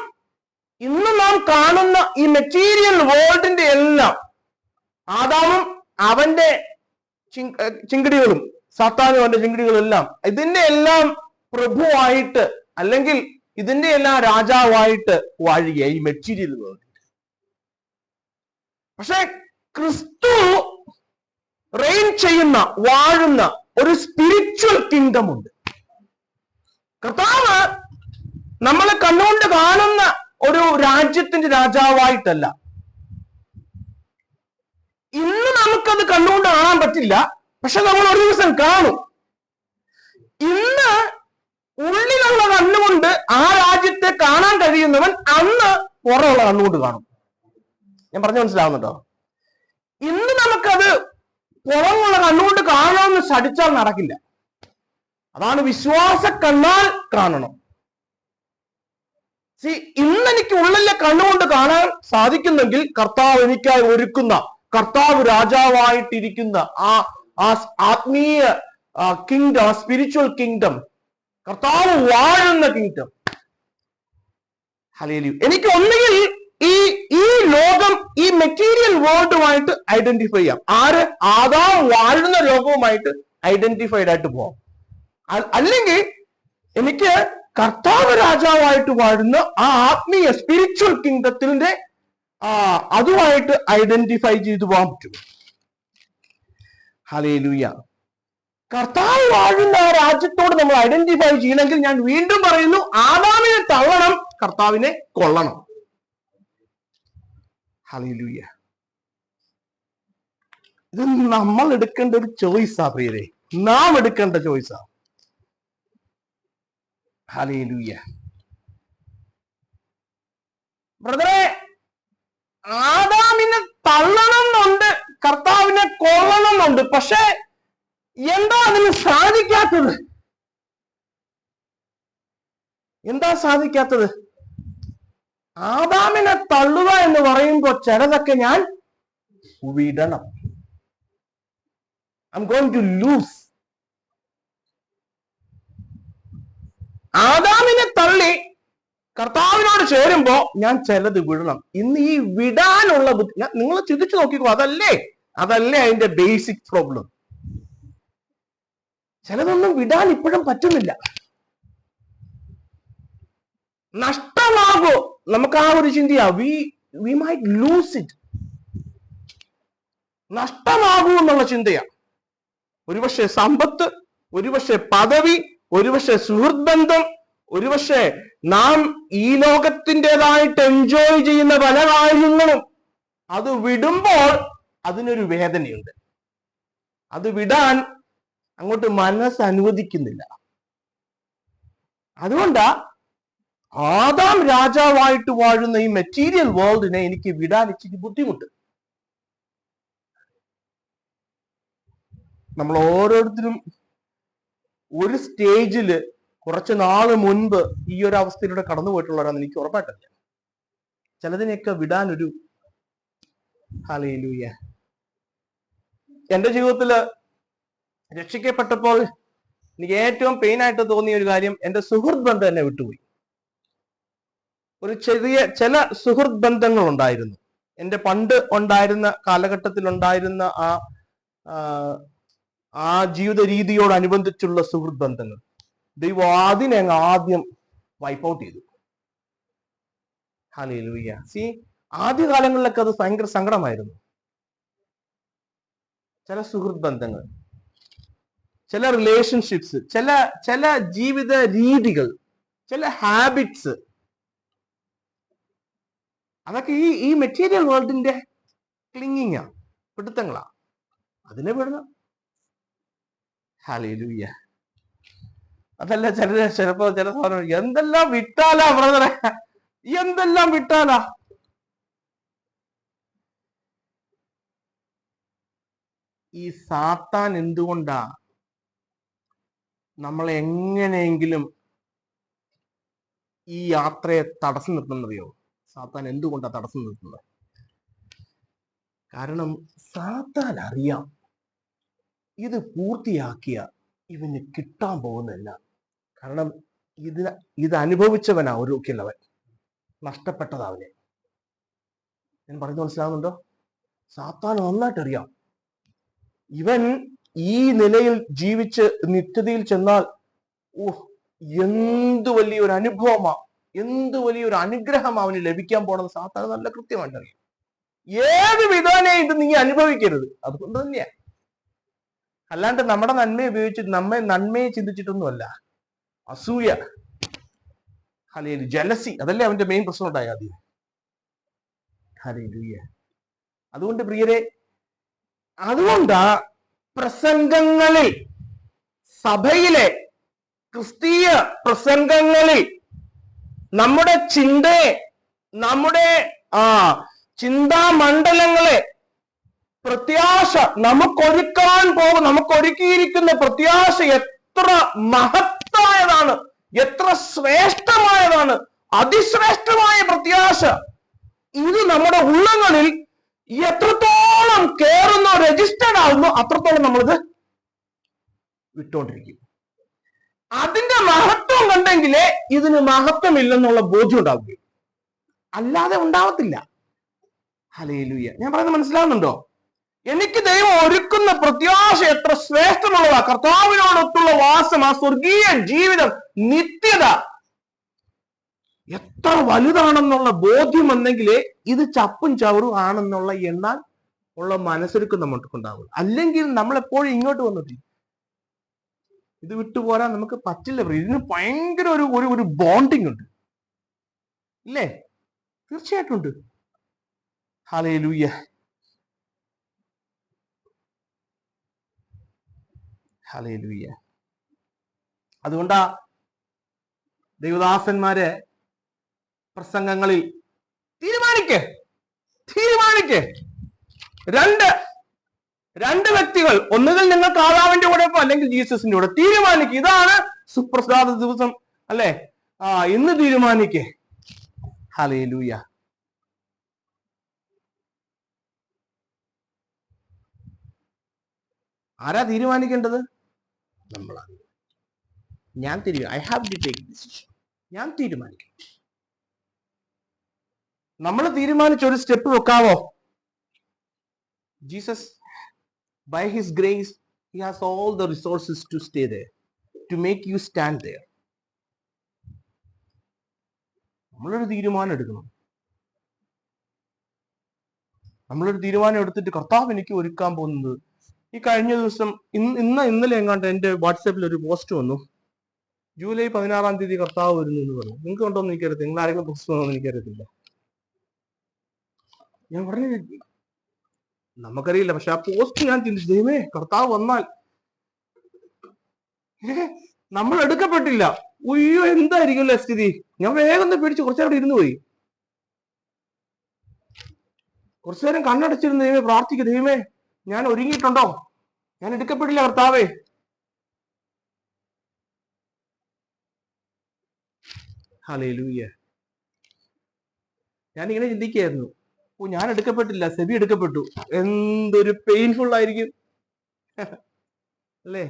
ഇന്ന് നാം കാണുന്ന ഈ മെറ്റീരിയൽ വേൾഡിന്റെ എല്ലാം, ആദാമും അവന്റെ ചിങ്കിടികളും, സാത്താനും അവന്റെ ചിങ്കിടികളെല്ലാം, ഇതിന്റെ എല്ലാം പ്രഭുവായിട്ട്, അല്ലെങ്കിൽ ഇതിന്റെ എല്ലാം രാജാവായിട്ട് വാഴുക ഈ മെറ്റീരിയൽ വേൾഡ്. പക്ഷെ ക്രിസ്തു റെയിൻ ചെയ്യുന്ന, വാഴുന്ന ഒരു സ്പിരിച്വൽ കിങ്ഡം ഉണ്ട്. കർത്താവ് നമ്മളെ കണ്ണുകൊണ്ട് കാണുന്ന ഒരു രാജ്യത്തിന്റെ രാജാവായിട്ടല്ല. ഇന്ന് നമുക്കത് കണ്ണുകൊണ്ട് കാണാൻ പറ്റില്ല, പക്ഷെ നമ്മൾ ഒരു ദിവസം കാണും. ഇന്ന് ഉള്ളിലുള്ള കണ്ണുകൊണ്ട് ആ രാജ്യത്തെ കാണാൻ കഴിയുന്നവൻ അന്ന് പുറമുള്ള കണ്ണുകൊണ്ട് കാണും. ഞാൻ പറഞ്ഞു മനസ്സിലാവുന്നുണ്ടോ? ഇന്ന് നമുക്കത് പുറമുള്ള കണ്ണുകൊണ്ട് കാണണമെന്ന് ശഠിച്ചാൽ നടക്കില്ല. അതാണ് വിശ്വാസ കണ്ണാൽ കാണണം. ഇന്ന് എനിക്ക് ഉള്ളിലെ കണ്ണുകൊണ്ട് കാണാൻ സാധിക്കുന്നെങ്കിൽ കർത്താവ് എനിക്കായി ഒരുക്കുന്ന, കർത്താവ് രാജാവായിട്ടിരിക്കുന്ന ആ ആത്മീയ കിങ്ഡം, സ്പിരിച്വൽ കിങ്ഡം, കർത്താവ് വാഴുന്ന കിങ്ഡം, ഹല്ലേലൂയ. എനിക്ക് ഒന്നുകിൽ ഈ ഈ ലോകം, ഈ മെറ്റീരിയൽ വേൾഡുമായിട്ട് ഐഡന്റിഫൈ ചെയ്യാം. ആര്? ആദാം വാഴുന്ന ലോകവുമായിട്ട് ഐഡന്റിഫൈഡ് ആയിട്ട് പോവാം. അല്ലെങ്കിൽ എനിക്ക് കർത്താവ് രാജാവായിട്ട് വാഴുന്ന ആ ആത്മീയ സ്പിരിച്വൽ കിങ്ഡത്തിന്റെ അതുമായിട്ട് ഐഡന്റിഫൈ ചെയ്തു പോകാൻ പറ്റും. ഹല്ലേലൂയ. കർത്താവ് വാഴുന്ന ആ രാജ്യത്തോട് നമ്മൾ ഐഡന്റിഫൈ ചെയ്യണമെങ്കിൽ ഞാൻ വീണ്ടും പറയുന്നു, ആദാമിനെ തള്ളണം, കർത്താവിനെ കൊള്ളണം. ഹല്ലേലൂയ. ഇത് നമ്മൾ എടുക്കേണ്ട ഒരു ചോയ്സാ പ്രിയരെ, നാം എടുക്കേണ്ട ചോയ്സാ. ഹല്ലേലൂയ. ബ്രദറെ, ആദാമിനെ തള്ളണം എന്നുണ്ട്, കർത്താവിനെ കൊള്ളണം എന്നുണ്ട്. പക്ഷെ എന്താ അതിന് സാധിക്കാത്തത്? എന്താ സാധിക്കാത്തത്? ആദാമിനെ തള്ളുക എന്ന് പറയുമ്പോൾ ചിലതൊക്കെ ഞാൻ വിടണം. I am going to lose. ആദാമിനെ തള്ളി കർത്താവിനോട് ചേരുമ്പോ ഞാൻ ചിലത് വിടണം. ഇന്ന് ഈ വിടാനുള്ള ബുദ്ധി നിങ്ങൾ ചിന്തിച്ചു നോക്കിക്കോ. അതല്ലേ അതിന്റെ ബേസിക് പ്രോബ്ലം. ചിലതൊന്നും വിടാൻ ഇപ്പോഴും പറ്റുന്നില്ല. നഷ്ടമാകോ നമുക്ക് ആ ഒരു ചിന്തയാ. We might lose it. നഷ്ടമാകൂ എന്നുള്ള ചിന്തയാ. ഒരുപക്ഷെ സമ്പത്ത്, ഒരുപക്ഷെ പദവി, ഒരുപക്ഷെ സുഹൃത്ത് ബന്ധം, ഒരുപക്ഷെ നാം ഈ ലോകത്തിൻ്റെതായിട്ട് എൻജോയ് ചെയ്യുന്ന പല കാര്യങ്ങളും അത് വിടുമ്പോൾ അതിനൊരു വേദനയുണ്ട്. അത് വിടാൻ അങ്ങോട്ട് മനസ്സ് അനുവദിക്കുന്നില്ല. അതുകൊണ്ടാ ആദാം രാജാവായിട്ട് വാഴുന്ന ഈ മെറ്റീരിയൽ വേൾഡിനെ എനിക്ക് വിടാൻ ഇച്ചിരി ബുദ്ധിമുട്ട്. നമ്മൾ ഓരോരുത്തരും ഒരു സ്റ്റേജില് കുറച്ച് നാള് മുൻപ് ഈ ഒരു അവസ്ഥയിലൂടെ കടന്നു പോയിട്ടുള്ളവരാന്ന് എനിക്ക് ഉറപ്പായിട്ടില്ല. ചിലതിനെയൊക്കെ വിടാനൊരു ഹല്ലേലൂയ. എന്റെ ജീവിതത്തില് രക്ഷിക്കപ്പെട്ടപ്പോൾ എനിക്ക് ഏറ്റവും പെയിൻ ആയിട്ട് തോന്നിയ ഒരു കാര്യം, എന്റെ സുഹൃത്ത് ബന്ധം എന്നെ വിട്ടുപോയി. ഒരു ചില സുഹൃത്ത് ബന്ധങ്ങൾ ഉണ്ടായിരുന്നു. എന്റെ പണ്ട് ഉണ്ടായിരുന്ന കാലഘട്ടത്തിൽ ഉണ്ടായിരുന്ന ആ ജീവിത രീതിയോടനുബന്ധിച്ചുള്ള സുഹൃത്ത് ബന്ധങ്ങൾ ദൈവം അതിനെ ആദ്യം വൈപ്പ് ഔട്ട് ചെയ്തു. ഹല്ലേലൂയ. ആദ്യകാലങ്ങളിലൊക്കെ അത് ഭയങ്കര സങ്കടമായിരുന്നു. ചില സുഹൃത്ത് ബന്ധങ്ങൾ, ചില റിലേഷൻഷിപ്സ്, ചില ജീവിത രീതികൾ, ചില ഹാബിറ്റ്സ്, അതൊക്കെ ഈ മെറ്റീരിയൽ വേൾഡിന്റെ ക്ലിങ്ങിങ്ങാ, പിടുത്തങ്ങളാ. അതിനെ വിടണം. ഹല്ലേലൂയ. അതല്ല ചിലപ്പോ ചില സാധനം എന്തെല്ലാം വിട്ടാലാ ബ്രദറെ, എന്തെല്ലാം വിട്ടാലാ. ഈ സാത്താൻ എന്തുകൊണ്ടാ നമ്മളെ എങ്ങനെയെങ്കിലും ഈ യാത്രയെ തടസ്സം നിർത്തുന്നറിയോ? സാത്താൻ എന്തുകൊണ്ടാ തടസ്സം നിർത്തുന്നത്? കാരണം സാത്താൻ അറിയാം ഇത് പൂർത്തിയാക്കിയ ഇവന് കിട്ടാൻ പോകുന്നില്ല. കാരണം ഇത് അനുഭവിച്ചവനാ ഒരിക്കലവൻ, നഷ്ടപ്പെട്ടതാവനെ. ഞാൻ പറയുന്നത് മനസ്സിലാവുന്നുണ്ടോ? സാത്താൻ നന്നായിട്ട് അറിയാം ഇവൻ ഈ നിലയിൽ ജീവിച്ച് നിത്യതയിൽ ചെന്നാൽ എന്തു വലിയൊരു അനുഭവമാ, എന്തു വലിയൊരു അനുഗ്രഹം അവന് ലഭിക്കാൻ പോണെന്ന് സാത്താൻ നല്ല കൃത്യമായിട്ട് അറിയാം. ഏത് വിധാനെ ഇത് നീ അനുഭവിക്കരുത്. അതുകൊണ്ട് തന്നെയാ. അല്ലാണ്ട് നമ്മുടെ നന്മയെ ഉപയോഗിച്ച് നന്മയെ ചിന്തിച്ചിട്ടൊന്നുമല്ല. അസൂയ, ഹല്ലേലൂയ, ജലസി, അതല്ലേ അവന്റെ മെയിൻ പ്രശ്നം ഉണ്ടായ ആദ്യം. ഹല്ലേലൂയ. അതുകൊണ്ട് പ്രിയരെ, അതുകൊണ്ടാ പ്രസംഗങ്ങളിൽ, സഭയിലെ ക്രിസ്തീയ പ്രസംഗങ്ങളിൽ നമ്മുടെ ചിന്തയെ, നമ്മുടെ ചിന്താമണ്ഡലങ്ങളെ, പ്രത്യാശ, നമുക്കൊരുക്കിയിരിക്കുന്ന പ്രത്യാശ എത്ര മഹത്തായതാണ്, എത്ര ശ്രേഷ്ഠമായതാണ്, അതിശ്രേഷ്ഠമായ പ്രത്യാശ. ഇത് നമ്മുടെ ഉള്ളങ്ങളിൽ എത്രത്തോളം കേറുന്നോ, രജിസ്റ്റേർഡ് ആകുന്നു, അത്രത്തോളം നമ്മളിത് വിട്ടുകൊണ്ടിരിക്കും. അതിന്റെ മഹത്വം കണ്ടെങ്കിലേ ഇതിന് മഹത്വമില്ലെന്നുള്ള ബോധ്യം ഉണ്ടാവുകയും. അല്ലാതെ ഉണ്ടാവത്തില്ല. ഹല്ലേലൂയ. ഞാൻ പറയുന്നത് മനസ്സിലാവുന്നുണ്ടോ? എനിക്ക് ദൈവം ഒരുക്കുന്ന പ്രത്യാശ എത്ര ശ്രേഷ്ഠമുള്ളതാ. കർത്താവിനോടൊത്തുള്ള വാസം, ആ സ്വർഗീയ ജീവിതം, നിത്യത എത്ര വലുതാണെന്നുള്ള ബോധ്യം വന്നെങ്കിലേ ഇത് ചപ്പും ചവറും ആണെന്നുള്ള എണ്ണാൻ ഉള്ള മനസ്സൊരുക്കം നമുക്കുണ്ടാവും. അല്ലെങ്കിൽ നമ്മളെപ്പോഴും ഇങ്ങോട്ട് വന്നിട്ട് ഇത് വിട്ടുപോരാൻ നമുക്ക് പറ്റില്ല. ഇതിന് ഭയങ്കര ഒരു ബോണ്ടിങ് ഉണ്ട്, ഇല്ലേ? തീർച്ചയായിട്ടും ഉണ്ട്. ഹല്ലേലൂയ. ഹല്ലേലൂയ. അതുകൊണ്ടാ ദൈവദാസന്മാരെ പ്രസംഗങ്ങളിൽ തീരുമാനിക്ക് രണ്ട് വ്യക്തികൾ, ഒന്നുകിൽ നിങ്ങൾക്ക് ആദാമിന്റെ കൂടെ അല്ലെങ്കിൽ ജീസസിന്റെ കൂടെ തീരുമാനിക്കുക. ഇതാണ് സുപ്രസാദ ദിവസം, അല്ലെ? ഇന്ന് തീരുമാനിക്കേ. ഹല്ലേലൂയ. ആരാ തീരുമാനിക്കേണ്ടത്? നമ്മളാണ്. ഞാൻ I have to take decision. ഞാൻ തീരുമാനിക്കും. നമ്മൾ തീരുമാനിച്ച ഒരു സ്റ്റെപ്പ് വെക്കാവോ? Jesus by his grace he has all the resources to stay there, to make you stand there. നമ്മളൊരു തീരുമാനം എടുക്കണം. നമ്മളൊരു തീരുമാനം എടുത്തിട്ട് കർത്താവ് എനിക്ക് ഒരുക്കാൻ പോകുന്നത്. ഈ കഴിഞ്ഞ ദിവസം ഇന്നലെ എങ്ങാണ്ട് എന്റെ വാട്സാപ്പിൽ ഒരു പോസ്റ്റ് വന്നു. ജൂലൈ 16-ാം തീയതി കർത്താവ് വരുന്നു എന്ന് പറഞ്ഞു. നിങ്ങൾക്ക് ഉണ്ടോന്ന് എനിക്കറിയത്തില്ല, നിങ്ങൾ ആരെങ്കിലും പോസ്റ്റ് വന്നോന്ന് എനിക്കറിയത്തില്ല. ഞാൻ പറഞ്ഞു നമുക്കറിയില്ല, പക്ഷെ ആ പോസ്റ്റ് ഞാൻ ചിന്തിച്ചു, ദൈവമേ കർത്താവ് വന്നാൽ നമ്മൾ എടുക്കപ്പെട്ടില്ല, ഉയ്യോ എന്തായിരിക്കുമല്ലോ സ്ഥിതി. ഞാൻ വേഗം പിടിച്ച് കുറച്ചേരം ഇരുന്നു പോയി. കുറച്ചു നേരം കണ്ണടച്ചിരുന്ന് ദൈവമേ പ്രാർത്ഥിക്കുക, ദൈവമേ ഞാൻ ഒരുങ്ങിയിട്ടുണ്ടോ, ഞാൻ എടുക്കപ്പെടില്ല കർത്താവേ. ഹല്ലേലൂയ. ഞാനിങ്ങനെ ചിന്തിക്കുകയായിരുന്നു, ഞാൻ എടുക്കപ്പെട്ടില്ല, സെബി എടുക്കപ്പെട്ടു, എന്തൊരു പെയിൻഫുൾ ആയിരിക്കും, അല്ലേ?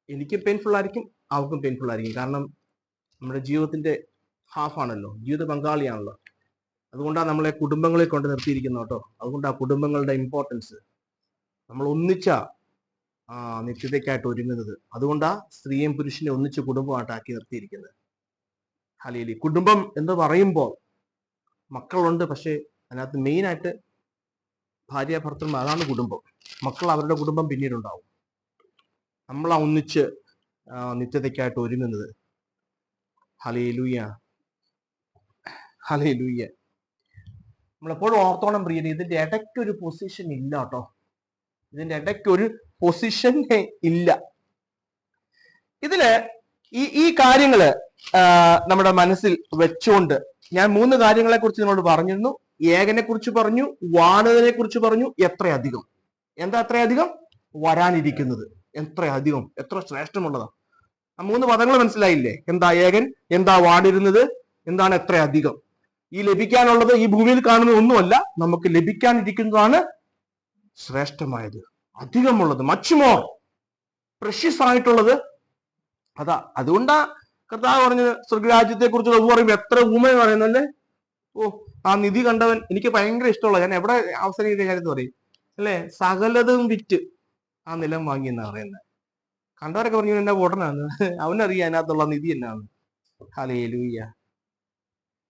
എനിക്ക് പെയിൻഫുൾ ആയിരിക്കും, അവർക്കും പെയിൻഫുൾ ആയിരിക്കും. കാരണം നമ്മുടെ ജീവിതത്തിന്റെ ഹാഫാണല്ലോ, ജീവിത പങ്കാളിയാണല്ലോ. അതുകൊണ്ടാണ് നമ്മളെ കുടുംബങ്ങളെ കൊണ്ട് നിർത്തിയിരിക്കുന്നത് കേട്ടോ. അതുകൊണ്ട് ആ കുടുംബങ്ങളുടെ ഇമ്പോർട്ടൻസ്, നമ്മൾ ഒന്നിച്ച നിത്യതയ്ക്കായിട്ട് ഒരുങ്ങുന്നത്. അതുകൊണ്ടാ സ്ത്രീയും പുരുഷനെ ഒന്നിച്ച് കുടുംബമായിട്ടാക്കി നിർത്തിയിരിക്കുന്നത്. ഹല്ലേലൂയ. കുടുംബം എന്ന് പറയുമ്പോൾ മക്കളുണ്ട്, പക്ഷെ അതിനകത്ത് മെയിനായിട്ട് ഭാര്യ ഭർത്തൃന്മാർ, അതാണ് കുടുംബം. മക്കൾ അവരുടെ കുടുംബം പിന്നീടുണ്ടാവും. നമ്മളാ ഒന്നിച്ച് നിത്യതയ്ക്കായിട്ട് ഒരുങ്ങുന്നത്. ഹല്ലേലൂയ. ഹല്ലേലൂയ. നമ്മളെപ്പോഴും ഓർത്തോണം പ്രിയരെ, ഇതിന്റെ ഇടയ്ക്കൊരു പൊസിഷൻ ഇല്ല കേട്ടോ. ഇതിന്റെ ഇടയ്ക്കൊരു പൊസിഷൻ ഇല്ല. ഇതില് ഈ കാര്യങ്ങള് നമ്മുടെ മനസ്സിൽ വെച്ചുകൊണ്ട് ഞാൻ 3 കാര്യങ്ങളെ കുറിച്ച് നിങ്ങളോട് പറഞ്ഞിരുന്നു. ഏകനെ കുറിച്ച് പറഞ്ഞു, വാണതിനെ കുറിച്ച് പറഞ്ഞു. എത്രയധികം, എന്താ എത്രയധികം? വരാനിരിക്കുന്നത് എത്രയധികം, എത്ര ശ്രേഷ്ഠമുള്ളതാ. ആ 3 പദങ്ങൾ മനസ്സിലായില്ലേ? എന്താ ഏകൻ, എന്താ വാണിരുന്നത്, എന്താണ് എത്രയധികം. ഈ ലഭിക്കാനുള്ളത് ഈ ഭൂമിയിൽ കാണുന്ന ഒന്നുമല്ല, നമുക്ക് ലഭിക്കാനിരിക്കുന്നതാണ് ശ്രേഷ്ഠമായത്, അധികമുള്ളത്, മച്ച് മോർ പ്രഷ്യസ് ആയിട്ടുള്ളത്. അതാ, അതുകൊണ്ടാ കർത്താവ് പറഞ്ഞത് സ്വർഗരാജ്യത്തെ കുറിച്ചുള്ള പറയുമ്പോൾ എത്ര ഊമ പറയുന്നല്ലേ. ഓ, ആ നിധി കണ്ടവൻ എനിക്ക് ഭയങ്കര ഇഷ്ടമുള്ള, ഞാൻ എവിടെ അവസരം കാര്യത്ത് പറയും അല്ലെ, സകലതും വിറ്റ് ആ നിലം വാങ്ങി എന്നാ പറയുന്നത്. കണ്ടവരൊക്കെ പറഞ്ഞു എന്നെ ഉടനാണ്, അവനറിയാം അതിനകത്തുള്ള നിധി എന്നാണ്. ഹല്ലേലൂയ.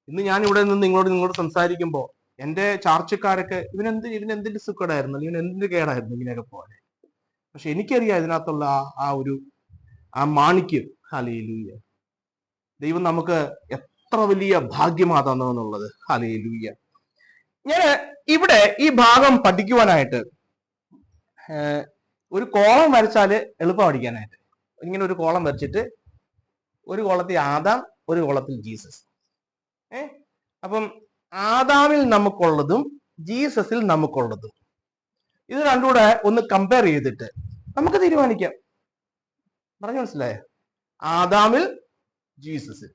ഇന്ന് ഞാൻ ഇവിടെ നിന്ന് നിങ്ങളോട് സംസാരിക്കുമ്പോ എന്റെ ചാർച്ചക്കാരൊക്കെ ഇവനെന്തിന്റെ സുഖടായിരുന്നു, ഇവൻ എന്തിന്റെ കേടായിരുന്നു ഇങ്ങനെയൊക്കെ പോലെ. പക്ഷെ എനിക്കറിയാം ഇതിനകത്തുള്ള ആ മാണിക്യം. ഹല്ലേലൂയ. ദൈവം നമുക്ക് എത്ര വലിയ ഭാഗ്യമാ തന്നതെന്നുള്ളത്. ഹല്ലേലൂയ. ഞാൻ ഇവിടെ ഈ ഭാഗം പഠിക്കുവാനായിട്ട് ഒരു കോളം വരച്ചാല് എളുപ്പം പഠിക്കാനായിട്ട്. ഇങ്ങനെ ഒരു കോളം വരച്ചിട്ട് ഒരു കോളത്തിൽ ആദാം, ഒരു കോളത്തിൽ ജീസസ്. അപ്പം ആദാമിൽ നമുക്കുള്ളതും ജീസസിൽ നമുക്കുള്ളതും ഇത് രണ്ടുകൂടെ ഒന്ന് കമ്പയർ ചെയ്തിട്ട് നമുക്ക് തീരുമാനിക്കാം. പറഞ്ഞു മനസ്സിലായോ? ആദാമിൽ ജീസസിൽ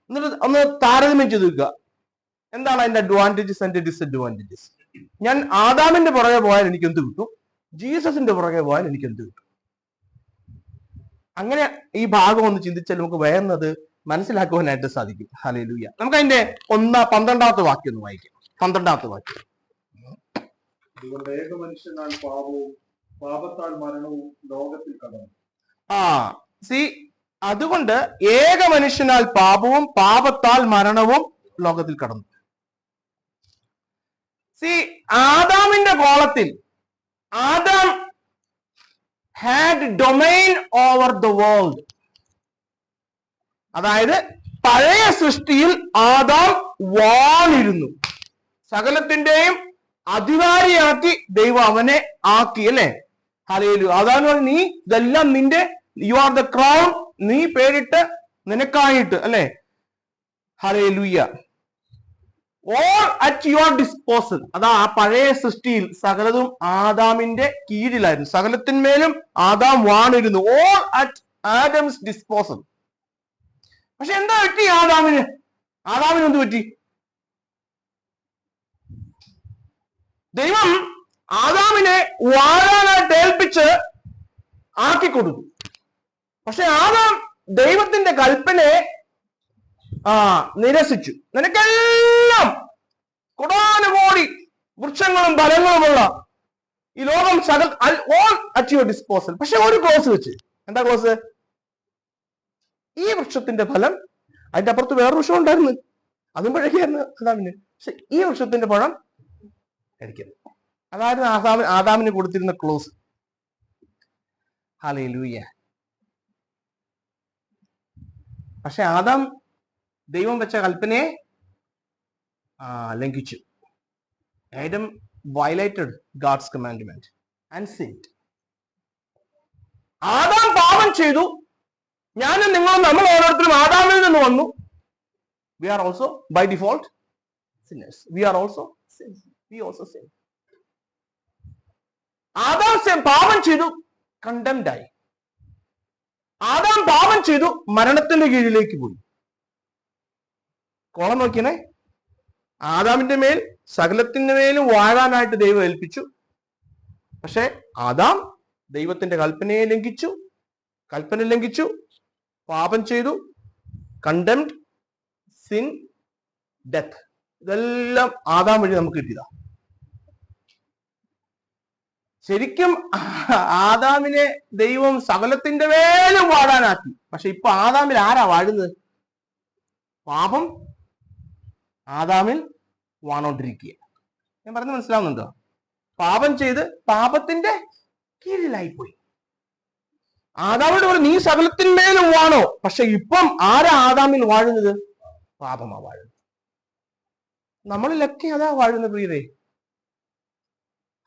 എന്നിട്ട് ഒന്ന് താരതമ്യം ചെയ്ത് വെക്കുക. എന്താണ് അതിന്റെ അഡ്വാൻറ്റേജസ് ആൻഡ് ഡിസഡ്വാൻറ്റേജസ്. ഞാൻ ആദാമിന്റെ പുറകെ പോയാൽ എനിക്ക് എന്ത് കിട്ടും, ജീസസിന്റെ പുറകെ പോയാൽ എനിക്ക് എന്ത് കിട്ടും. അങ്ങനെ ഈ ഭാഗം ഒന്ന് ചിന്തിച്ചാൽ നമുക്ക് വേണ്ടത് മനസ്സിലാക്കുവാനായിട്ട് സാധിക്കും. ഹല്ലേലൂയ. നമുക്ക് അതിന്റെ 12ാമത്തെ വാക്യം ഒന്ന് വായിക്കാം. 12ാമത്തെ വാക്യം. അതുകൊണ്ട് ഏക മനുഷ്യനാൽ പാപവും പാപത്താൽ മരണവും ലോകത്തിൽ കടന്നു. അതുകൊണ്ട് ഏക മനുഷ്യനാൽ പാപവും പാപത്താൽ മരണവും ലോകത്തിൽ കടന്നു. ആദാമിന്റെ കോളത്തിൽ Adam had domain over the world. അതായത് പഴയ സൃഷ്ടിയിൽ ആദാം വാണിരുന്നു. സകലത്തിന്റെയും അധികാരിയാക്കി ദൈവം അവനെ ആക്കി, അല്ലെ? ഹല്ലേലൂയ. അതാണ് നീ ഇതെല്ലാം നിന്റെ, യു ആർ ദ ക്രൗൺ, നീ പേരിട്ട് നിനക്കായിട്ട്, അല്ലെ? Hallelujah. All at your disposal. അതാ ആ പഴയ സൃഷ്ടിയിൽ സകലതും ആദാമിന്റെ കീഴിലായിരുന്നു. സകലത്തിന്മേലും ആദാം വാണിരുന്നു. All at Adam's disposal. പക്ഷെ എന്താ പറ്റി ആദാമിന്? എന്ത് പറ്റി? ദൈവം ആദാമിനെ വാഴാനായിട്ട് ഏൽപ്പിച്ച് ആക്കിക്കൊടുത്തു. പക്ഷെ ആദാം ദൈവത്തിന്റെ കൽപ്പനയെ നിരസിച്ചു. നിനക്കെല്ലാം കോടാനുകോടി വൃക്ഷങ്ങളും ഫലങ്ങളുമുള്ള ഈ ലോകം ഓൾ അറ്റ് യുവർ ഡിസ്പോസൽ. പക്ഷെ ഒരു ക്ലോസ് വെച്ച്. എന്താ ക്ലോസ്? ഈ വൃക്ഷത്തിന്റെ ഫലം, അതിന്റെ അപ്പുറത്ത് വേറൊരു വൃക്ഷം ഉണ്ടായിരുന്നു, അതും പഴകിയായിരുന്നു ആദാമിന്. പക്ഷെ ഈ വൃക്ഷത്തിന്റെ പഴം കഴിക്കരുത്. അതായിരുന്നു ആദാമിന് കൊടുത്തിരുന്ന ക്ലോസ്. ഹല്ലേലൂയ. പക്ഷെ ആദാം ദൈവം വെച്ച കൽപ്പനയെ ലംഘിച്ചു. Adam violated God's commandment and sinned. Adam പാപം ചെയ്തു. ഞാനും നിങ്ങളും, നമ്മൾ ഓരോരുത്തരും ആദാമിൽ നിന്ന് വന്നു. We are also by default sinners. We are also sins. We also sin. Adam പാപം ചെയ്തു, കണ്ടംഡ് ആയി. ആദാം പാപം ചെയ്തു, മരണത്തിന്റെ കീഴിലേക്ക് പോയി. കോളം നോക്കിയേ. ആദാമിന്റെ മേൽ സകലത്തിന്റെ മേലും വാഴാനായിട്ട് ദൈവം ഏൽപ്പിച്ചു. പക്ഷെ ആദാം ദൈവത്തിന്റെ കൽപ്പനയെ ലംഘിച്ചു. കൽപ്പന ലംഘിച്ചു, പാപം ചെയ്തു, കണ്ടംഡ്, സിൻ, ഡെത്ത്. ഇതെല്ലാം ആദാം വഴി നമുക്ക് കിട്ടിയതാ. ശരിക്കും ആദാമിനെ ദൈവം സകലത്തിന്റെ മേലും വാഴാനാക്കി. പക്ഷെ ഇപ്പൊ ആദാമിൽ ആരാ വാഴുന്നത്? പാപം ആദാമിൽ വാണോണ്ടിരിക്കുക. ഞാൻ പറഞ്ഞ് മനസ്സിലാവുന്നുണ്ടോ? പാപം ചെയ്ത് പാപത്തിന്റെ കീഴിലായിപ്പോയി. ആദാമിനോട് പറഞ്ഞു, നീ സകലത്തിന്മേലും വാണോ. പക്ഷെ ഇപ്പം ആരാ ആദാമിൽ വാഴുന്നത്? പാപമാ വാഴുന്നത്. നമ്മളിലൊക്കെ അതാ വാഴുന്നത് പ്രിയരേ.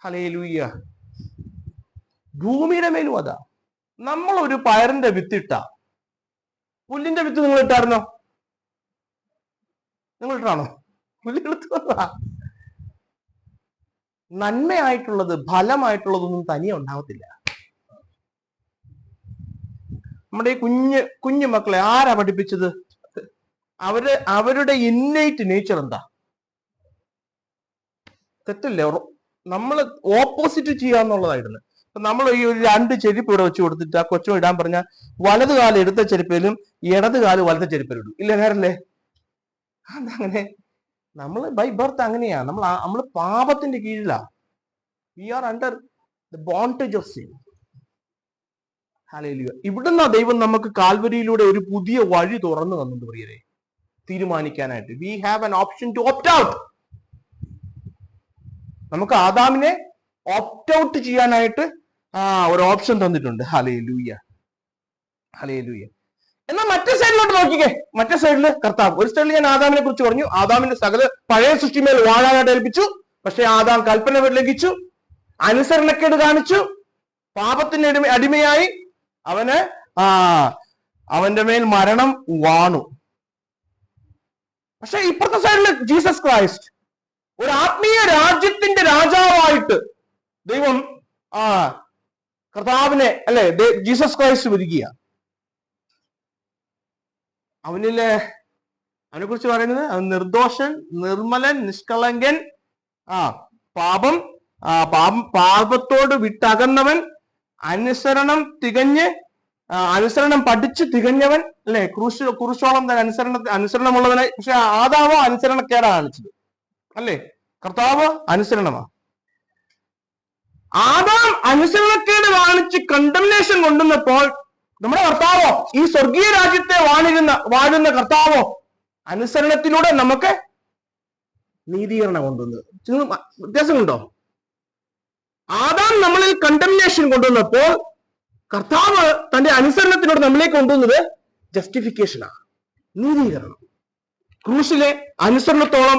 ഹല്ലേലൂയ. ഭൂമിയുടെ മേലും അതാ. നമ്മൾ ഒരു പയറിന്റെ വിത്തിട്ട, പുല്ലിന്റെ വിത്ത് നിങ്ങൾ ഇട്ടായിരുന്നോ? നിങ്ങൾ ഇട്ടാണോ? പുല്ലിടുത്ത നന്മയായിട്ടുള്ളത്, ഫലമായിട്ടുള്ളതൊന്നും തനിയെ ഉണ്ടാവത്തില്ല. നമ്മുടെ ഈ കുഞ്ഞു മക്കളെ ആരാ പഠിപ്പിച്ചത്? അവരുടെ ഇന്നേറ്റ് നേച്ചർ എന്താ? തെറ്റല്ലേ? നമ്മൾ ഓപ്പോസിറ്റ് ചെയ്യാന്നുള്ളതായിരുന്നു. നമ്മൾ ഈ ഒരു 2 ചെരുപ്പ് ഇവിടെ വെച്ച് കൊടുത്തിട്ട് ആ കൊച്ചു ഇടാൻ പറഞ്ഞാൽ വലത് കാലം എടുത്ത ചെരുപ്പിലും ഇടത് കാല് വലത്തെ ചെരുപ്പിലും ഇടും. ഇല്ല നേരല്ലേ? അതങ്ങനെ നമ്മൾ ബൈ ബർത്ത് അങ്ങനെയാ. നമ്മൾ പാപത്തിന്റെ കീഴിലാ. We are under the bondage of sin. Hallelujah. ഇവിടുന്ന് ദൈവം നമുക്ക് കാൽവരിയിലൂടെ ഒരു പുതിയ വഴി തുറന്നു തന്നത് പ്രിയരെ, തീരുമാനിക്കാനായിട്ട്. We have an option to opt out. നമുക്ക് ആദാമിനെ ഓപ്റ്റ് ഔട്ട് ചെയ്യാനായിട്ട് ഒരു ഓപ്ഷൻ തന്നിട്ടുണ്ട്. Hallelujah, hallelujah. എന്നാൽ മറ്റേ സൈഡിലോട്ട് നോക്കിക്കേ. മറ്റേ സൈഡിൽ കർത്താവ്. ഒരു സൈഡിൽ ഞാൻ ആദാമിനെ കുറിച്ച് പറഞ്ഞു. ആദാമിന്റെ സകല പഴയ സൃഷ്ടിമേൽ വാഴാനായിട്ട് ഏൽപ്പിച്ചു. പക്ഷെ ആദാം കൽപ്പന ലംഘിച്ചു, അനുസരണക്കേട് കാണിച്ചു, പാപത്തിന് അടിമയായി. അവന്റെ മേൽ മരണം വാണു. പക്ഷെ ഇപ്പുറത്തെ സൈഡിൽ ജീസസ് ക്രൈസ്റ്റ്, ഒരു ആത്മീയ രാജ്യത്തിന്റെ രാജാവായിട്ട് ദൈവം കർത്താവിനെ, അല്ലെ, ജീസസ് ക്രൈസ്റ്റ് വരിക. അവനെ കുറിച്ച് പറയുന്നത് അവൻ നിർദോഷൻ, നിർമ്മലൻ, നിഷ്കളങ്കൻ, പാപത്തോട് വിട്ടകന്നവൻ, അനുസരണം തികഞ്ഞ് അനുസരണം പഠിച്ച് തികഞ്ഞവൻ അല്ലെ, കുരിശോളം തന്നെ അനുസരണമുള്ളവനെ. പക്ഷെ ആദാമോ അനുസരണക്കേടാ കാണിച്ചത് അല്ലേ, കർത്താവ് അനുസരണമാ. ആദാം അനുസരണക്കേട് കാണിച്ച് കണ്ടംനേഷൻ കൊണ്ടുവന്നപ്പോൾ നമ്മുടെ കർത്താവോ, ഈ സ്വർഗീയ രാജ്യത്തെ വാഴുന്ന കർത്താവോ അനുസരണത്തിലൂടെ നമുക്ക് നീതീകരണം കൊണ്ടുവന്നത്. വ്യത്യാസമുണ്ടോ? ആദാം നമ്മളിൽ കണ്ടംനേഷൻ കൊണ്ടുവന്നപ്പോൾ കർത്താവ് തന്റെ അനുസരണത്തിലൂടെ നമ്മളിലേക്ക് കൊണ്ടുവന്നത് ജസ്റ്റിഫിക്കേഷനാണ്, നീതീകരണം. ക്രൂശിലെ അനുസരണത്തോളം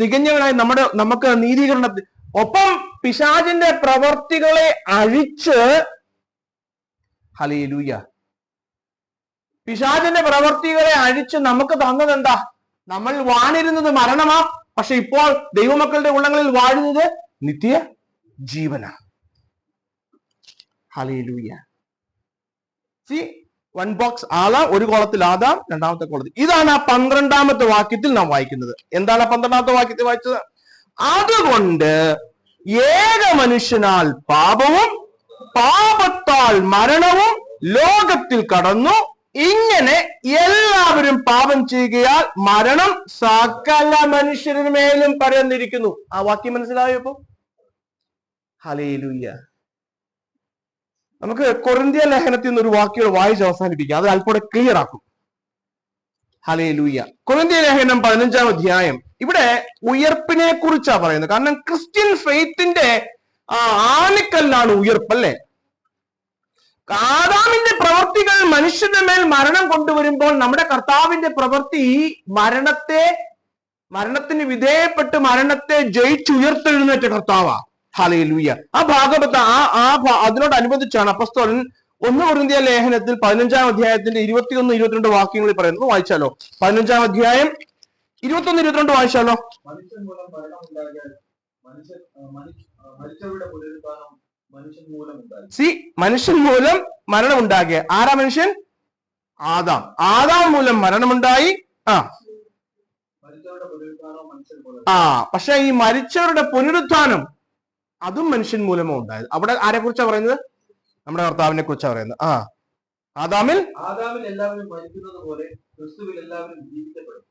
തികഞ്ഞവനായി നമുക്ക് നീതീകരണത്തിൽ, ഒപ്പം പിശാചിന്റെ പ്രവർത്തികളെ അഴിച്ച്, ഹല്ലേലൂയ, പിശാചിന്റെ പ്രവർത്തികളെ അഴിച്ച് നമുക്ക് തന്നത് എന്താ? നമ്മൾ വാണിരുന്നത് മരണമാ, പക്ഷെ ഇപ്പോൾ ദൈവമക്കളുടെ ഉള്ളങ്ങളിൽ വാഴുന്നത് നിത്യ ജീവനാ. Hallelujah. See, one box Adam, ഒരു കോളത്തിൽ ആദാം, രണ്ടാമത്തെ കോളത്തിൽ. ഇതാണ് ആ 12ാമത്തെ വാക്യത്തിൽ നാം വായിക്കുന്നത്. എന്താണ് ആ 12ാമത്തെ വാക്യത്തിൽ വായിച്ചത്? അതുകൊണ്ട് ഏക മനുഷ്യനാൽ പാപവും പാപത്താൽ മരണവും ലോകത്തിൽ കടന്നു, ഇങ്ങനെ എല്ലാവരും പാപം ചെയ്യുകയാൽ മരണം സകല മനുഷ്യരുടെ മേലും പരന്നിരിക്കുന്നു. ആ വാക്യം മനസ്സിലായോ ഇപ്പൊ? ഹല്ലേലൂയ. നമുക്ക് കൊരിന്ത്യ ലേഖനത്തിൽ നിന്ന് ഒരു വാക്യം വായിച്ച് അവസാനിപ്പിക്കാം, അത് അല്പം ക്ലിയർ ആക്കും. ഹല്ലേലൂയ. കൊരിന്ത്യ ലേഖനം 15ാം അധ്യായം. ഇവിടെ ഉയർപ്പിനെ കുറിച്ചാണ് പറയുന്നത്. കാരണം ക്രിസ്ത്യൻ ഫെയ്ത്തിന്റെ ആണിക്കല്ലാണ് ഉയർപ്പല്ലേ. ആദാമിന്റെ പ്രവൃത്തികൾ മനുഷ്യന്റെ മേൽ മരണം കൊണ്ടുവരുമ്പോൾ നമ്മുടെ കർത്താവിന്റെ പ്രവൃത്തി മരണത്തിന് വിധേയപ്പെട്ട് മരണത്തെ ജയിച്ചുയർത്തെഴുന്നേറ്റ കർത്താവാ. ഹല്ലേലൂയ. ആ ഭാഗവത അതിനോടനുബന്ധിച്ചാണ് അപ്പോസ്തലൻ 1 കൊരിന്ത്യ ലേഖനത്തിൽ 15ാം അധ്യായത്തിന്റെ 21, 22 വാക്യങ്ങളിൽ പറയുന്നത്. വായിച്ചാലോ? 15ാം അധ്യായം 21, 22 വായിച്ചാലോ? മനുഷ്യൻ മൂലം മരണമുണ്ടാകിയാൽ മരിച്ചവരുടെ പുനരുത്ഥാനം മനുഷ്യൻ മൂലം ഉണ്ടായി. സി, മനുഷ്യൻ മൂലം മരണമുണ്ടാകിയ ആരാ? മനുഷ്യൻ, ആദാം. ആദാം മൂലം മരണമുണ്ടായി. മരിച്ചവരുടെ പുനരുത്ഥാനം മനുഷ്യൻ മൂലം. പക്ഷെ ഈ മരിച്ചവരുടെ പുനരുത്ഥാനം അതും മനുഷ്യൻ മൂലമോ ഉണ്ടായത്. അവിടെ ആരെ കുറിച്ചാണ് പറയുന്നത്? നമ്മുടെ കർത്താവിനെ കുറിച്ചാണ് പറയുന്നത്. ആദാമിൽ എല്ലാവരും മരിക്കുന്നത് പോലെ ക്രിസ്തുവിൽ എല്ലാവരും ജീവിക്കപ്പെടും.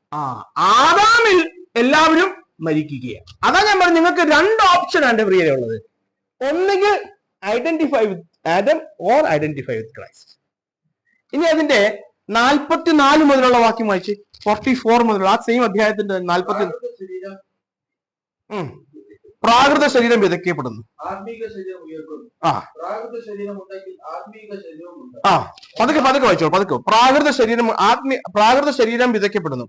ആദാമിൽ എല്ലാവരും മരിക്കുകയാണ്. അതാ ഞാൻ പറഞ്ഞു, നിങ്ങൾക്ക് 2 ഓപ്ഷൻ എന്റെ പ്രിയതയുള്ളത്. ഒന്നുകിൽ identify with Adam or identify with Christ. ഇനി അതിന്റെ 44 മുതലുള്ള വാക്യം വായിച്ച്, 44 മുതലുള്ള ആ സെയിം അധ്യായത്തിന്റെ 40. പ്രാകൃത ശരീരം വിതയ്ക്കപ്പെടുന്നു, ആത്മീക ശരീരം ഉയർക്കുന്നു. പ്രാകൃത ശരീരം ഉണ്ടെങ്കിൽ ആത്മീക ശരീരവും ഉണ്ട്. പതുക്കെ വായിച്ചോ, പതുക്കെ. പ്രാകൃത ശരീരം വിതയ്ക്കപ്പെടുന്നു,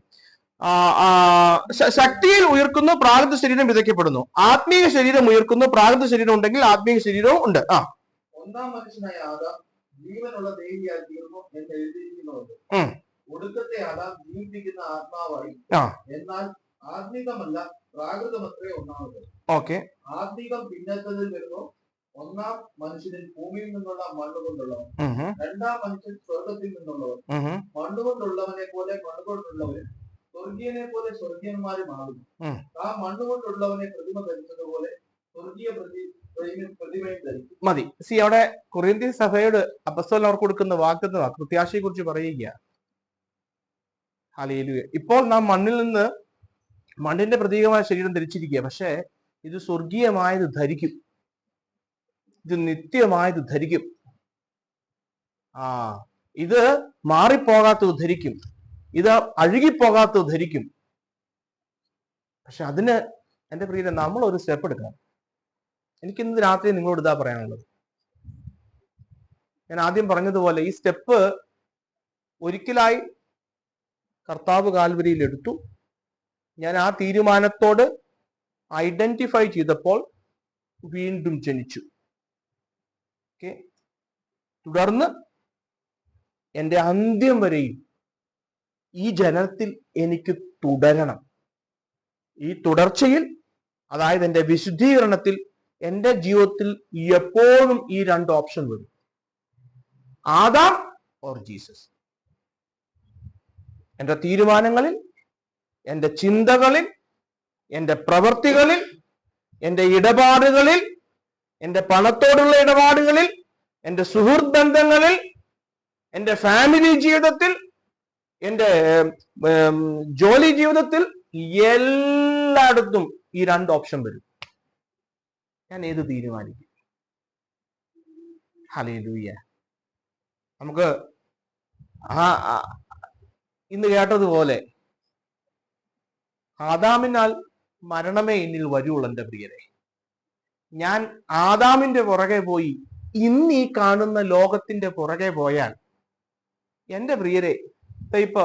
ശക്തിയിൽ ഉയർക്കുന്നു, പ്രാകൃത ശരീരം വിതയ്ക്കപ്പെടുന്നു. ആത്മീയ ശരീരം ഉയർക്കുന്നു, പ്രാകൃത ശരീരം ഉണ്ടെങ്കിൽ ആത്മീയ ശരീരവും ഉണ്ട്. ഒന്നാം മനുഷ്യനായ ആദാം ജീവനുള്ള ദേഹിയായി തീർന്നു എന്ന് എഴുതിയിരിക്കുന്നുണ്ട്. ഒടുക്കത്തെ ആദാം ജീവിപ്പിക്കുന്ന ആത്മാവായി. എന്നാൽ ആത്മീകമല്ല, പ്രാകൃതമത്രേ ഒന്നാമത്. ഓക്കെ. ആത്മീകം പിന്നത്തതിൽ വരുന്നു. ഒന്നാം മനുഷ്യനിൽ ഭൂമിയിൽ നിന്നുള്ള മണ്ണുകൊണ്ടുള്ളവൻ, രണ്ടാം മനുഷ്യൻ സ്വർഗത്തിൽ നിന്നുള്ളവൻ. മണ്ണുകൊണ്ടുള്ളവനെ പോലെ മണ്ണുകൊണ്ടുള്ളവൻ, സ്വർഗീയനെ പോലെ സ്വർഗീയന്മാരും ആകുന്നു. ആ മണ്ണുകൊണ്ടുള്ളവനെ പ്രതിമ ധരിച്ചതുപോലെ സ്വർഗീയ പ്രതിമയും ധരിക്കും. മതി. സി, അവിടെ കൊറിന്ത്യൻ സഭയോട് അപ്പോസ്തലൻ അവർക്ക് കൊടുക്കുന്ന വാഗ്ദത്തം പ്രത്യാശയെ കുറിച്ച് പറയുക. ഹല്ലേലൂയ. ഇപ്പോൾ നാം മണ്ണിന്റെ പ്രതീകമായ ശരീരം ധരിച്ചിരിക്കുക, പക്ഷെ ഇത് സ്വർഗീയമായത് ധരിക്കും, ഇത് നിത്യമായത് ധരിക്കും. ഇത് മാറിപ്പോകാത്തത് ധരിക്കും, ഇത് അഴുകിപ്പോകാത്തത് ധരിക്കും. പക്ഷെ അതിന് എന്റെ പ്രിയരെ നമ്മൾ ഒരു സ്റ്റെപ്പ് എടുക്കണം. എനിക്കിന്ന് രാത്രി നിങ്ങളോട് ഇതാ പറയാനുള്ളത്. ഞാൻ ആദ്യം പറഞ്ഞതുപോലെ ഈ സ്റ്റെപ്പ് ഒരിക്കലായി കർത്താവ് കാൽവരിയിൽ എടുത്തു. ഞാൻ ആ തീരുമാനത്തോട് ഐഡന്റിഫൈ ചെയ്തപ്പോൾ വീണ്ടും ജനിച്ചു. ഓക്കെ. തുടർന്ന് എൻ്റെ അന്ത്യം വരെയും ഈ ജനനത്തിൽ എനിക്ക് തുടരണം. ഈ തുടർച്ചയിൽ, അതായത് എൻ്റെ വിശുദ്ധീകരണത്തിൽ, എൻ്റെ ജീവിതത്തിൽ എപ്പോഴും ഈ 2 ഓപ്ഷൻ വരും: ആദാം ഓർ ജീസസ്. എൻ്റെ തീരുമാനങ്ങളിൽ, എൻ്റെ ചിന്തകളിൽ, എൻ്റെ പ്രവൃത്തികളിൽ, എൻ്റെ ഇടപാടുകളിൽ, എൻ്റെ പണത്തോടുള്ള ഇടപാടുകളിൽ, എൻ്റെ സുഹൃത്ത് ബന്ധങ്ങളിൽ, എൻ്റെ ഫാമിലി ജീവിതത്തിൽ, എൻ്റെ ജോലി ജീവിതത്തിൽ, എല്ലായിടത്തും ഈ 2 ഓപ്ഷൻ വരും. ഞാൻ ഏത് തീരുമാനിക്കും? ഹല്ലേലൂയ. നമുക്ക് ഇന്ന് കേട്ടതുപോലെ ആദാമിനാൽ മരണമേ എന്നിൽ വരുള്ളൂ. എൻ്റെ പ്രിയരെ, ഞാൻ ആദാമിന്റെ പുറകെ പോയി ഇന്ന് ഈ കാണുന്ന ലോകത്തിന്റെ പുറകെ പോയാൽ, എൻ്റെ പ്രിയരെ, ഇപ്പൊ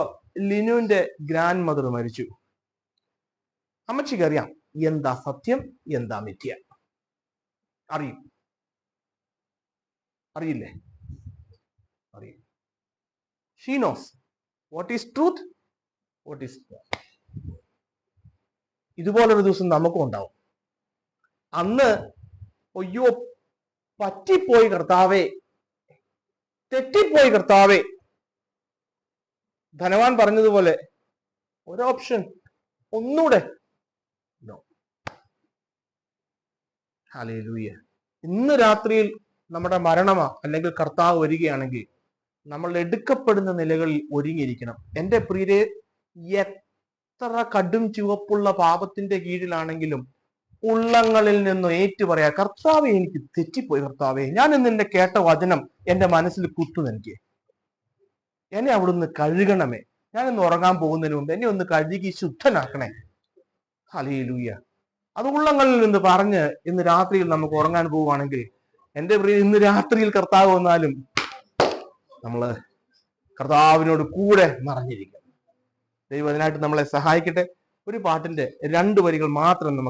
ലിനുവിന്റെ ഗ്രാൻഡ് മദർ മരിച്ചു. അമ്മച്ചിക്കറിയാം എന്താ സത്യം, എന്താ മിഥ്യ. അറിയില്ലേ? അറിയും. She knows what is truth, what is. ഇതുപോലൊരു ദിവസം നമുക്കും ഉണ്ടാവും. അന്ന് അയ്യോ പറ്റിപ്പോയി കർത്താവേ, തെറ്റിപ്പോയി കർത്താവേ. ധനവാൻ പറഞ്ഞതുപോലെ ഒരു ഓപ്ഷൻ ഒന്നൂടെ. നോ. ഹല്ലേലൂയ. ഇന്ന് രാത്രിയിൽ നമ്മുടെ മരണമോ അല്ലെങ്കിൽ കർത്താവ് വരികയാണെങ്കിൽ നമ്മൾ എടുക്കപ്പെടുന്ന നിലകളിൽ ഒരുങ്ങിയിരിക്കണം. എൻ്റെ പ്രിയരെ, എത്ര കടും ചുവപ്പുള്ള പാപത്തിന്റെ കീഴിലാണെങ്കിലും ഉള്ളങ്ങളിൽ നിന്ന് ഏറ്റു പറയാ, കർത്താവെ എനിക്ക് തെറ്റിപ്പോയി കർത്താവെ, ഞാൻ ഇന്ന് എന്നെ കേട്ട വചനം എൻ്റെ മനസ്സിൽ കുത്തുന്നെനിക്ക്, എന്നെ അവിടുന്ന് കഴുകണമേ, ഞാൻ ഇന്ന് ഉറങ്ങാൻ പോകുന്നതിന് മുമ്പ് എന്നെ ഒന്ന് കഴുകി ശുദ്ധനാക്കണേ. ഹല്ലേലൂയ. അത് ഉള്ളങ്ങളിൽ നിന്ന് പറഞ്ഞ് ഇന്ന് രാത്രിയിൽ നമുക്ക് ഉറങ്ങാൻ പോവുകയാണെങ്കിൽ, എൻ്റെ പ്രിയ, ഇന്ന് രാത്രിയിൽ കർത്താവ് വന്നാലും നമ്മള് കർത്താവിനോട് കൂടെ മറഞ്ഞിരിക്കും. ദൈവം അതിനായിട്ട് നമ്മളെ സഹായിക്കട്ടെ. ഒരു പാട്ടിന്റെ 2 വരികൾ മാത്രം നമുക്ക്